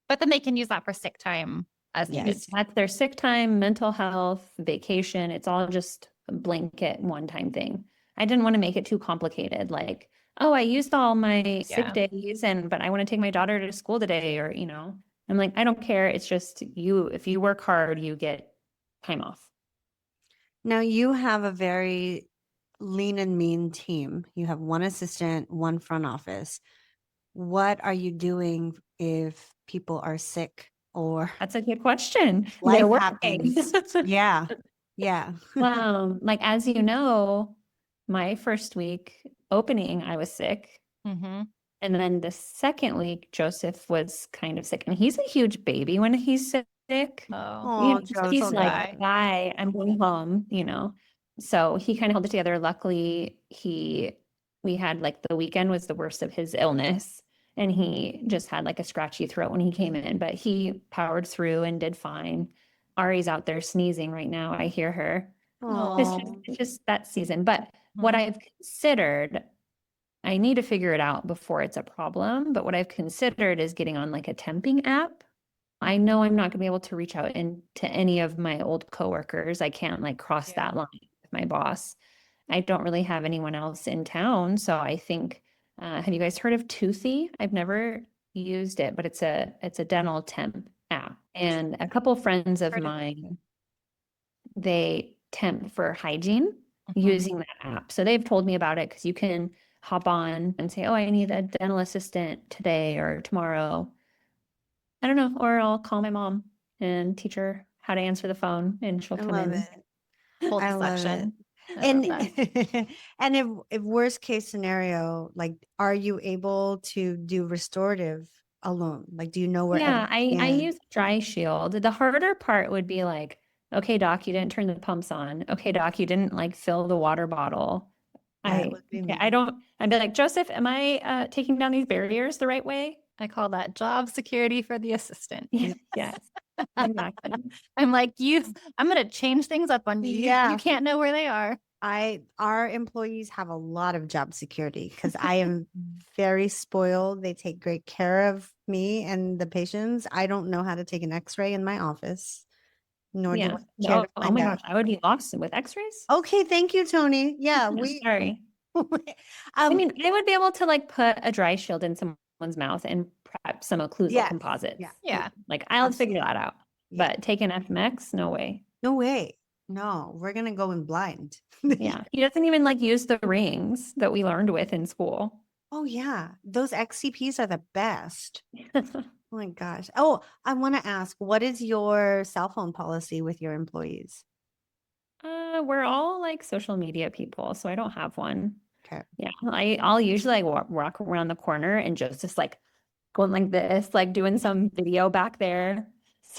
But then they can use that for sick time as needed. Yes. That's their sick time, mental health, vacation. It's all just a blanket one-time thing. I didn't want to make it too complicated. Like, oh, I used all my sick days but I want to take my daughter to school today or, I'm like, I don't care. It's just if you work hard, you get time off. Now you have a very lean and mean team. You have 1 assistant, 1 front office. What are you doing if people are sick or That's a good question. life They're happens? working. Yeah. Yeah. Like, as you know, my first week opening, I was sick. Mm-hmm. And then the second week, Joseph was kind of sick. And he's a huge baby when he's sick. Oh, He's Joseph. like, bye, I'm going home, So he kind of held it together. Luckily, we had like the weekend was the worst of his illness. And he just had like a scratchy throat when he came in, but he powered through and did fine. Ari's out there sneezing right now. I hear her. It's just that season. But what I've considered, I need to figure it out before it's a problem. But what I've considered is getting on like a temping app. I know I'm not going to be able to reach out to any of my old coworkers. I can't like cross that line with my boss. I don't really have anyone else in town. So I think, have you guys heard of Toothy? I've never used it, but it's a dental temp app. And a couple of friends of mine, they temp for hygiene using that app. So they've told me about it because you can hop on and say, oh, I need a dental assistant today or tomorrow. I don't know. Or I'll call my mom and teach her how to answer the phone and she'll come in. Full I love section. And and if worst case scenario, like, are you able to do restorative alone? Like, do you know where? Yeah, I everything is? use dry shield. The harder part would be like, okay, doc, you didn't turn the pumps on. Okay, doc, you didn't like fill the water bottle. That would be me. I'd be like, Joseph, am I taking down these barriers the right way? I call that job security for the assistant. Yes, exactly. I'm like, I'm going to change things up on you. Yeah. You can't know where they are. Our employees have a lot of job security because I am very spoiled. They take great care of me and the patients. I don't know how to take an X-ray in my office, nor do Yeah. I care No, to oh find my out. gosh, I would be lost with x-rays. Okay, thank you, Toni. Yeah, No, we sorry. I um mean, I would be able to like put a dry shield in someone's mouth and prep some occlusal Yes, composites. yeah. Yeah. Like I'll figure that out. Yeah. But take an FMX, no way. No way. No, we're gonna go in blind. Yeah. He doesn't even like use the rings that we learned with in school. Oh yeah, those XCPs are the best. Oh my gosh. Oh, I want to ask, what is your cell phone policy with your employees? We're all like social media people, so I don't have one. Okay. Yeah, I'll usually like walk around the corner and just like going like this, like doing some video back there.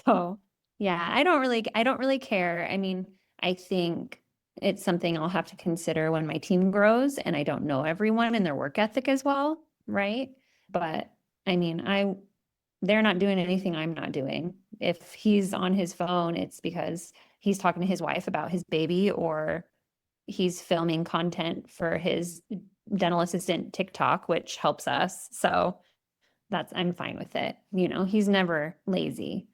So yeah, I don't really care. I mean, I think it's something I'll have to consider when my team grows and I don't know everyone and their work ethic as well, right? But I mean, they're not doing anything I'm not doing. If he's on his phone, it's because he's talking to his wife about his baby or he's filming content for his dental assistant TikTok, which helps us. So I'm fine with it. You know, he's never lazy.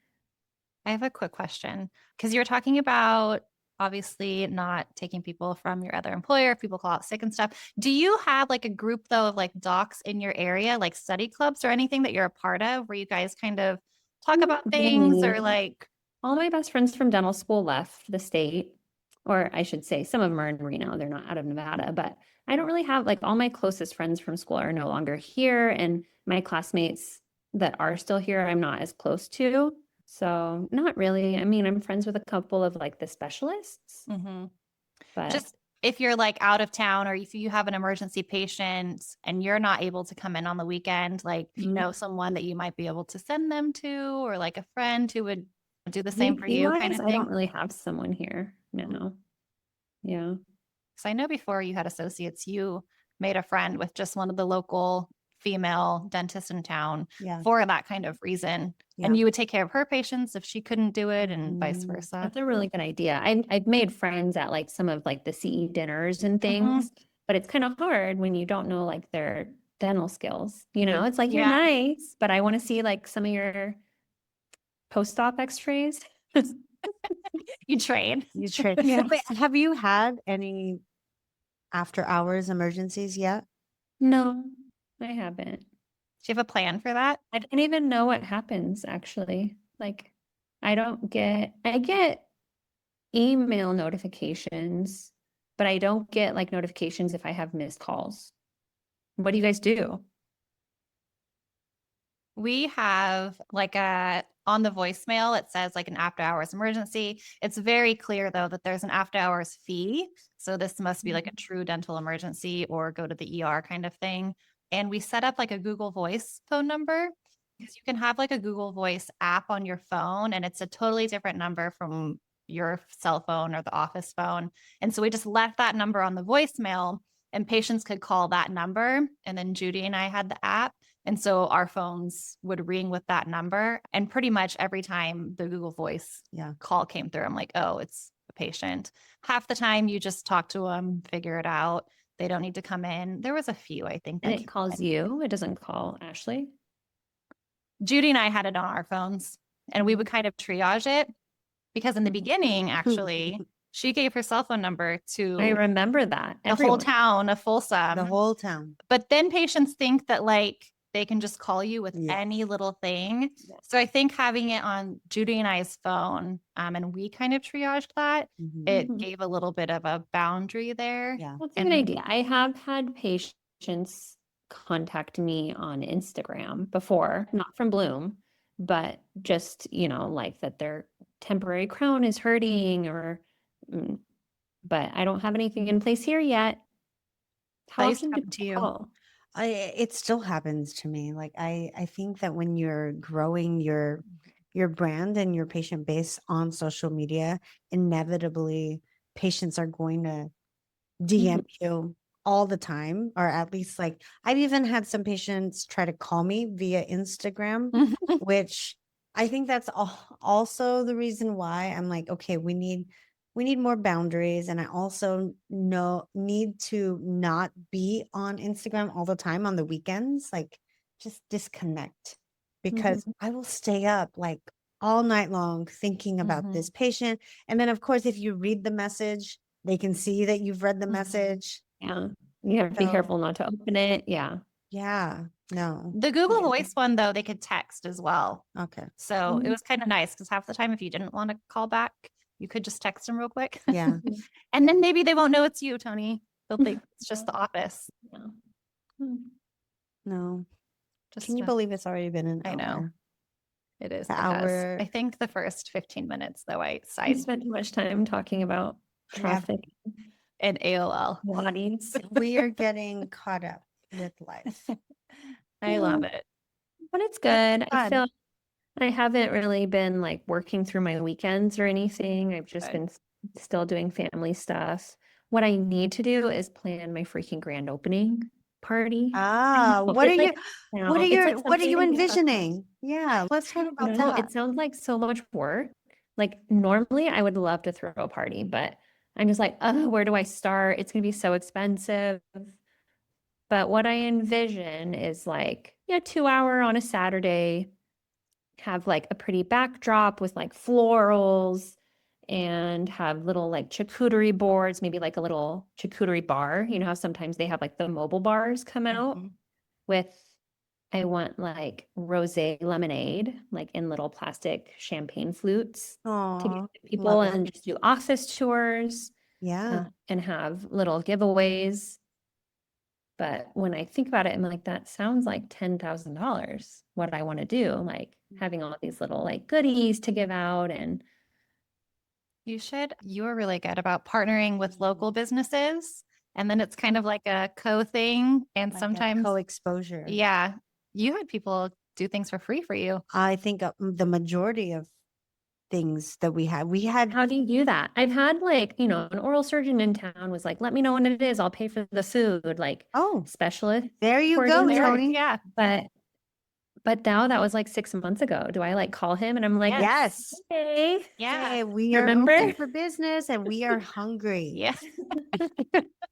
I have a quick question because you're talking about obviously not taking people from your other employer if people call out sick and stuff. Do you have like a group though of like docs in your area, like study clubs or anything that you're a part of where you guys kind of talk about things or Really. like All my best friends from dental school left the state, or I should say some of them are in Reno. They're not out of Nevada, but I don't really have like all my closest friends from school are no longer here. And my classmates that are still here, I'm not as close to. So not really. I mean, I'm friends with a couple of like the specialists, but just if you're like out of town or if you have an emergency patient and you're not able to come in on the weekend, like if you know someone that you might be able to send them to or like a friend who would do the same for you kind VP-wise, of I thing. don't really have someone here. No. Yeah. Because I know before you had associates, you made a friend with just one of the local female dentists in town Yeah. for that kind of reason. Yeah. And you would take care of her patients if she couldn't do it and vice versa. That's a really good idea. I've made friends at like some of like the CE dinners and things, but it's kind of hard when you don't know like their dental skills. You know, it's like you're Yeah. nice, but I want to see like some of your post-op x-rays. You trade. You trade. Yeah. But have you had any after hours emergencies yet? No, I haven't. Do you have a plan for that? I don't even know what happens actually. Like I get email notifications, but I don't get like notifications if I have missed calls. What do you guys do? We have like on the voicemail, it says like an after hours emergency. It's very clear though that there's an after hours fee. So this must be like a true dental emergency or go to the ER kind of thing. And we set up like a Google Voice phone number because you can have like a Google Voice app on your phone and it's a totally different number from your cell phone or the office phone. And so we just left that number on the voicemail and patients could call that number. And then Judy and I had the app. And so our phones would ring with that number. And pretty much every time the Google Voice call came through, I'm like, oh, it's a patient. Half the time you just talk to them, figure it out. They don't need to come in. There was a few, I think. And it calls you. It doesn't call Ashley. Judy and I had it on our phones and we would kind of triage it because in the beginning, actually, she gave her cell phone number to I remember that. the whole town of Folsom. The whole town. But then patients think that like they can just call you with any little thing. Yeah. So I think having it on Judy and I's phone, and we kind of triaged that, it gave a little bit of a boundary there. Yeah. That's a good idea. I have had patients contact me on Instagram before, not from Bloom, but just, you know, like that their temporary crown is hurting or, but I don't have anything in place here yet. How They used to often do come to you you. call? It still happens to me. Like I think that when you're growing your brand and your patient base on social media, inevitably patients are going to DM you all the time, or at least like I've even had some patients try to call me via Instagram, which I think that's also the reason why I'm like, okay, we need more boundaries, and I also know need to not be on Instagram all the time on the weekends, like just disconnect, because Mhm. I will stay up like all night long thinking about this patient, and then of course if you read the message they can see that you've read the message. Yeah. You have to be So, careful not to open it. Yeah. yeah, no. The Google Voice one, though, they could text as well. Okay. So it was kind of nice because half the time, if you didn't want to call back, you could just text them real quick. Yeah. And then maybe they won't know it's you, Toni. They'll think it's just the office. Yeah. Hmm. No. Just Can you believe it's already been an I know. hour? It is. The It has. hour. I think the first 15 minutes, though, I I sighed spent too much time talking about Yeah. traffic in AOL. bodies. We are getting caught up with life. I love it. But it's good. I fun. feel I haven't really been like working through my weekends or anything. I've just Good. been still doing family stuff. What I need to do is plan my freaking grand opening party. Ah, know, what are it's you like now, it's like what are you something envisioning? Yeah, let's talk about no, that. it sounds like so much work. Like normally I would love to throw a party, but I'm just like, oh, where do I start? It's gonna be so expensive. But what I envision is like, yeah, 2 hour on a Saturday, have like a pretty backdrop with like florals and have little like charcuterie boards, maybe like a little charcuterie bar. You know how sometimes they have like the mobile bars come out Mhm. with I want like rosé lemonade, like in little plastic champagne flutes to give Aw, to people love it. and just do office tours Yeah. and have little giveaways. But when I think about it, I'm like, that sounds like $10,000, what I want to do, like having all these little like goodies to give out. And You should. You were really good about partnering with local businesses. And then it's kind of like a co thing. And Like a sometimes, co-exposure. yeah, you had people do things for free for you. I think the majority of things that we had. how do you do that? I've had like, an oral surgeon in town was like, let me know when it is. I'll pay for the food, like Oh, specialist there you go, coordinator. Toni. Yeah. But now that was like 6 months ago. Do I like call him and I'm like, Yes. hey, Yeah. Say, we are remember? open for business and we are hungry. Yeah.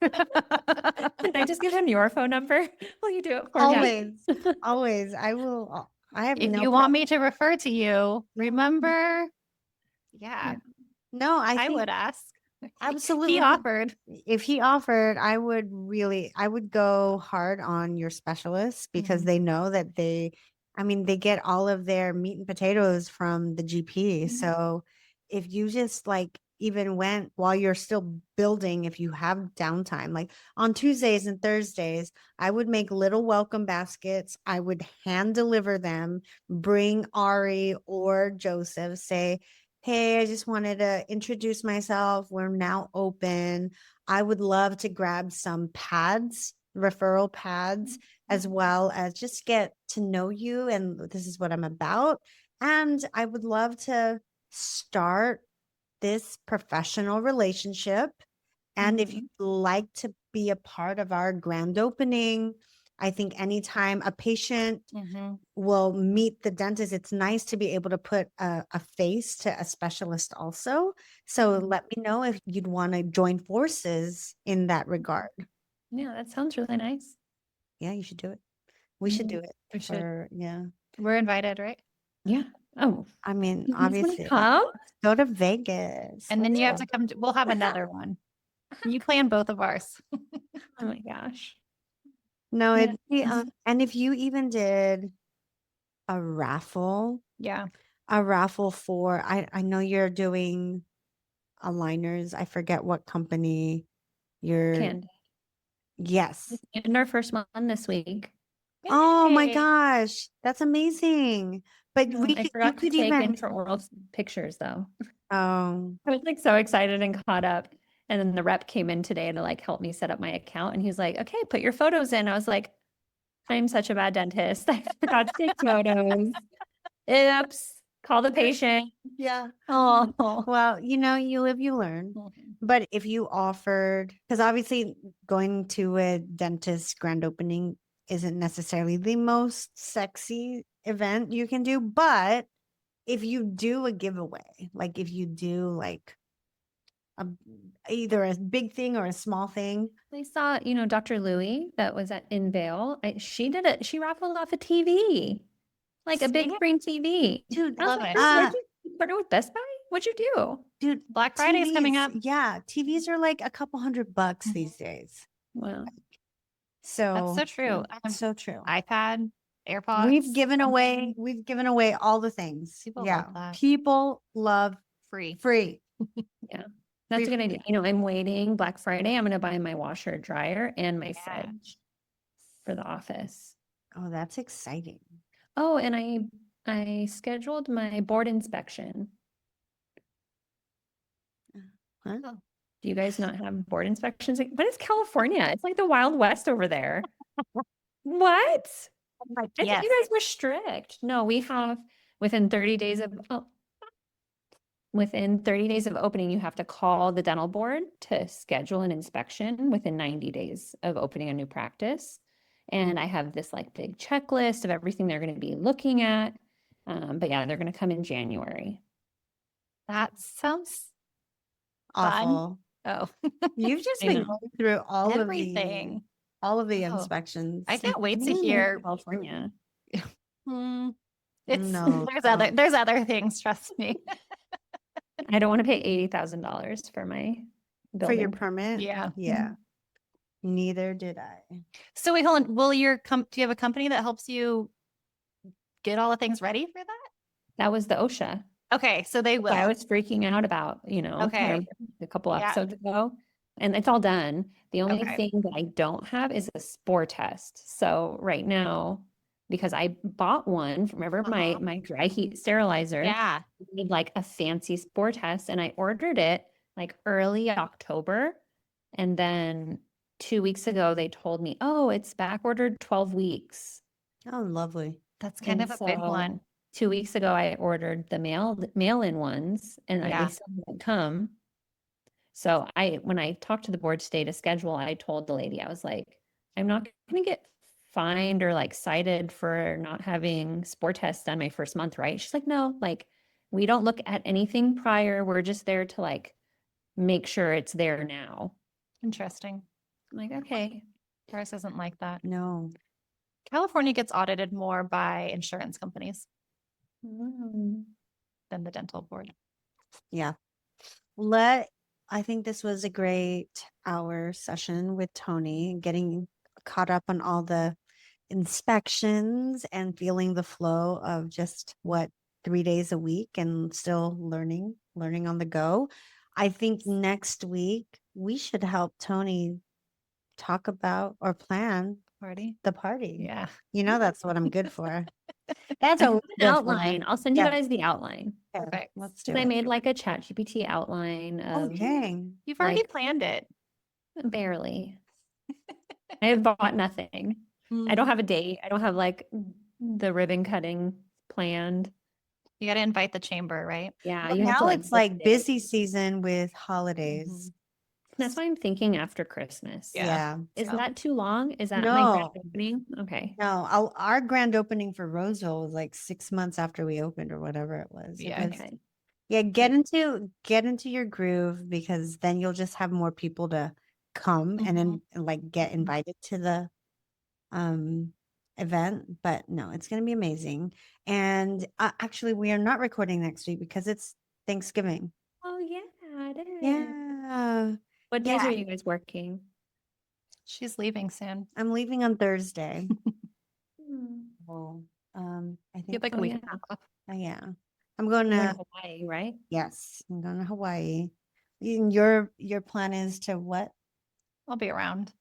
Can I just give him your phone number? Will you do it for me? Always, always. I will. I have If no you problem. want me to refer to you, remember? Yeah, No, I I think would ask. absolutely. He offered. If he offered, I would go hard on your specialists because Mhm. they know that they get all of their meat and potatoes from the GP. Mhm. So if you just like even went while you're still building, if you have downtime, like on Tuesdays and Thursdays, I would make little welcome baskets. I would hand deliver them, bring Ari or Joseph, say, hey, I just wanted to introduce myself. We're now open. I would love to grab some pads, referral pads, as well as just get to know you. And this is what I'm about. And I would love to start this professional relationship. And if Mhm. you'd like to be a part of our grand opening, I think anytime a patient Mhm. will meet the dentist, it's nice to be able to put a face to a specialist also. So let me know if you'd want to join forces in that regard. Yeah, that sounds really nice. Yeah, you should do it. We should do it. We should. Yeah. We're invited, right? Yeah. Oh, I mean, you guys wanna obviously, come? go to Vegas. And then Let's you have go. to come to, we'll have another one. You plan both of ours. Oh my gosh. No, Yeah. and if you even did a raffle, Yeah. for, I know you're doing aligners. I forget what company you're, Candy. yes. In our first one this week. Oh my Yay. gosh, that's amazing. But I you forgot to could take even, in for oral pictures though. oh, I was like so excited and caught up. And then the rep came in today to like help me set up my account. And he's like, okay, put your photos in. I was like, I'm such a bad dentist. I forgot to take photos. Oops. Call the patient. Yeah. Oh. Well, you live, you learn. But if you offered, because obviously going to a dentist grand opening isn't necessarily the most sexy event you can do, but if you do a giveaway, like if you do like a, either a big thing or a small thing, I saw, Dr. Louie that was in Vail. She raffled off a TV, like a big See? screen TV. dude, I was Love like, it. girl, where'd you partner with Best Buy? What'd you do? dude, Black Friday is coming TVs, up. yeah, TVs are like a couple $100 these days. Wow. So That's so true. so true. iPad, AirPods. We've given away all the things. People Yeah. love that. People love free. free. Yeah. That's a good idea. I'm waiting Black Friday. I'm going to buy my washer, dryer, and my Yeah. fridge for the office. Oh, that's exciting. Oh, and I scheduled my board inspection. Huh? Oh. Do you guys not have board inspections? What is California? It's like the Wild West over there. What? I thought Yes. you guys were strict. No, we have within 30 days of opening, you have to call the dental board to schedule an inspection within 90 days of opening a new practice. And I have this like big checklist of everything they're going to be looking at. But yeah, they're going to come in January. That sounds Awful. oh You've just I been know. going through everything. all of the Oh, inspections. I can't wait to I'm gonna move hear. to California. Hmm, it's No, there's other things. Trust me. I don't want to pay $80,000 for my for your building. permit. Yeah. Yeah. Neither did I. So wait, hold on. Will your do you have a company that helps you get all the things ready for that? That was the OSHA. Okay, so they will. I was freaking out about, Okay. a couple Yeah. episodes ago, and it's all done. The only Okay. thing that I don't have is a spore test. So right now, because I bought one, remember my dry heat sterilizer, Yeah. need like a fancy spore test, and I ordered it like early October, and then 2 weeks ago they told me, oh, it's back ordered 12 weeks. Oh, lovely. That's kind And of a big so one. 2 weeks ago, I ordered the mail-in ones, and Yeah. they still haven't come. So when I talked to the board today to schedule, I told the lady, I was like, I'm not going to get fined or like cited for not having spore tests done my first month, right? She's like, no, like we don't look at anything prior. We're just there to like make sure it's there now. Interesting. I'm like, okay. Ours isn't like that. No. California gets audited more by insurance companies Mm. than the dental board. Yeah. I think this was a great hour session with Toni, getting caught up on all the inspections and feeling the flow of just 3 days a week and still learning on the go. I think next week we should help Toni talk about or plan Party. the party. Yeah. That's what I'm good for. That's I a have an outline. I'll send you Yeah. guys the outline. Perfect. Let's do I it. made like a ChatGPT outline of Okay. You've already Like- planned it. barely. I have bought nothing. I don't have a date. I don't have like the ribbon cutting planned. You got to invite the chamber, right? Yeah, Well, you have to now like it's book like it. busy season with holidays. That's why I'm thinking after Christmas. Yeah. Yeah. Is So- that too long? Is that my No. grand opening? Okay. No, our grand opening for Roseville was like 6 months after we opened or whatever it was. Yeah. It was- Okay. Yeah, get into your groove, because then you'll just have more people to come and then like get invited to the event. But no, it's going to be amazing. And actually we are not recording next week because it's Thanksgiving. Oh yeah, it is. Yeah. What days Yeah. are you guys working? She's leaving soon. I'm leaving on Thursday. Hmm. Well, I You think have like a Oh, week yeah. and a half off. yeah. I'm going You're to in Hawaii, right? Yes, I'm going to Hawaii. And your plan is to what? I'll be around.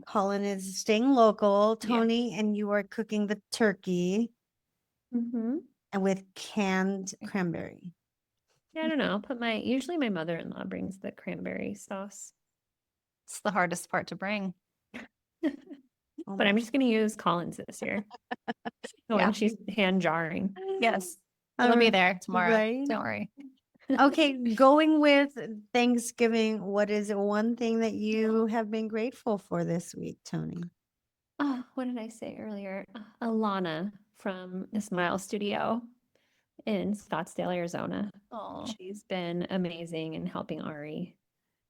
Collin is staying local. Yeah. Toni and you are cooking the turkey Mm-hmm. and with canned cranberry. Yeah, I don't know. Usually my mother-in-law brings the cranberry sauce. It's the hardest part to bring. Oh But my I'm just going to use Collins this year. Yeah. When she's hand jarring. Yes. All It'll be right, there tomorrow. right? Don't worry. Okay, going with Thanksgiving, what is one thing that you have been grateful for this week, Toni? Oh, what did I say earlier? Alana from the Smile Studio in Scottsdale, Arizona. Oh, She's been amazing in helping Ari,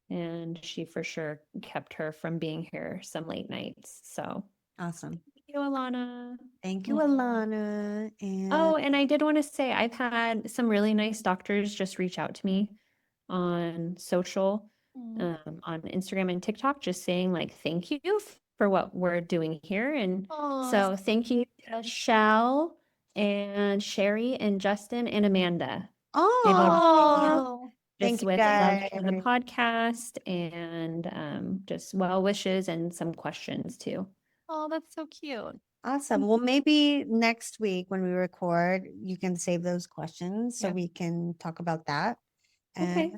and she for sure kept her from being here some late nights. So Awesome. thank you, Alana. Thank you, Aw. Alana. And Oh, and I did want to say I've had some really nice doctors just reach out to me on social, on Instagram and TikTok, just saying like thank you for what we're doing here. And so thank you to Shell and Sherry and Justin and Amanda. They've all oh, thank just you with love for the guys. podcast and just well wishes and some questions too. oh, that's so cute. Awesome. Well, maybe next week when we record, you can save those questions so Yeah. we can talk about that. Okay.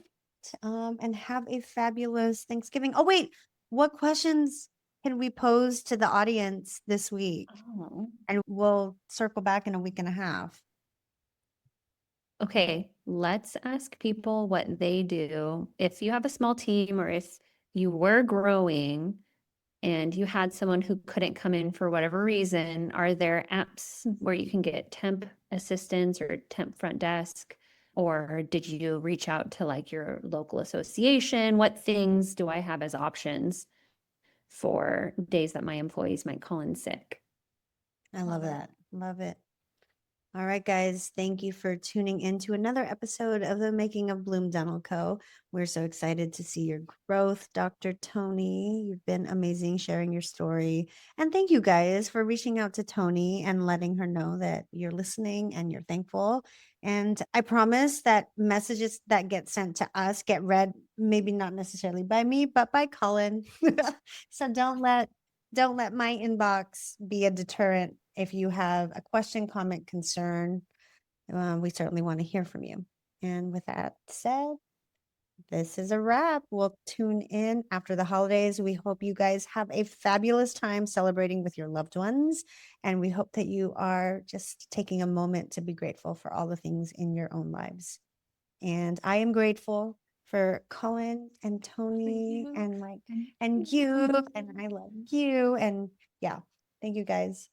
And have a fabulous Thanksgiving. Oh, wait, what questions can we pose to the audience this week? Oh. And we'll circle back in a week and a half. Okay, let's ask people what they do. If you have a small team or if you were growing and you had someone who couldn't come in for whatever reason, are there apps where you can get temp assistance or temp front desk? Or did you reach out to like your local association? What things do I have as options for days that my employees might call in sick? I love Love it. that. Love it. All right, guys. Thank you for tuning in to another episode of the Making of Bloom Dental Co. We're so excited to see your growth, Dr. Toni. You've been amazing sharing your story. And thank you guys for reaching out to Toni and letting her know that you're listening and you're thankful. And I promise that messages that get sent to us get read, maybe not necessarily by me, but by Collin. So don't let my inbox be a deterrent. If you have a question, comment, concern, we certainly want to hear from you. And with that said, this is a wrap. We'll tune in after the holidays. We hope you guys have a fabulous time celebrating with your loved ones. And we hope that you are just taking a moment to be grateful for all the things in your own lives. And I am grateful for Collin and Toni you. and you, and I love you. And yeah, thank you guys.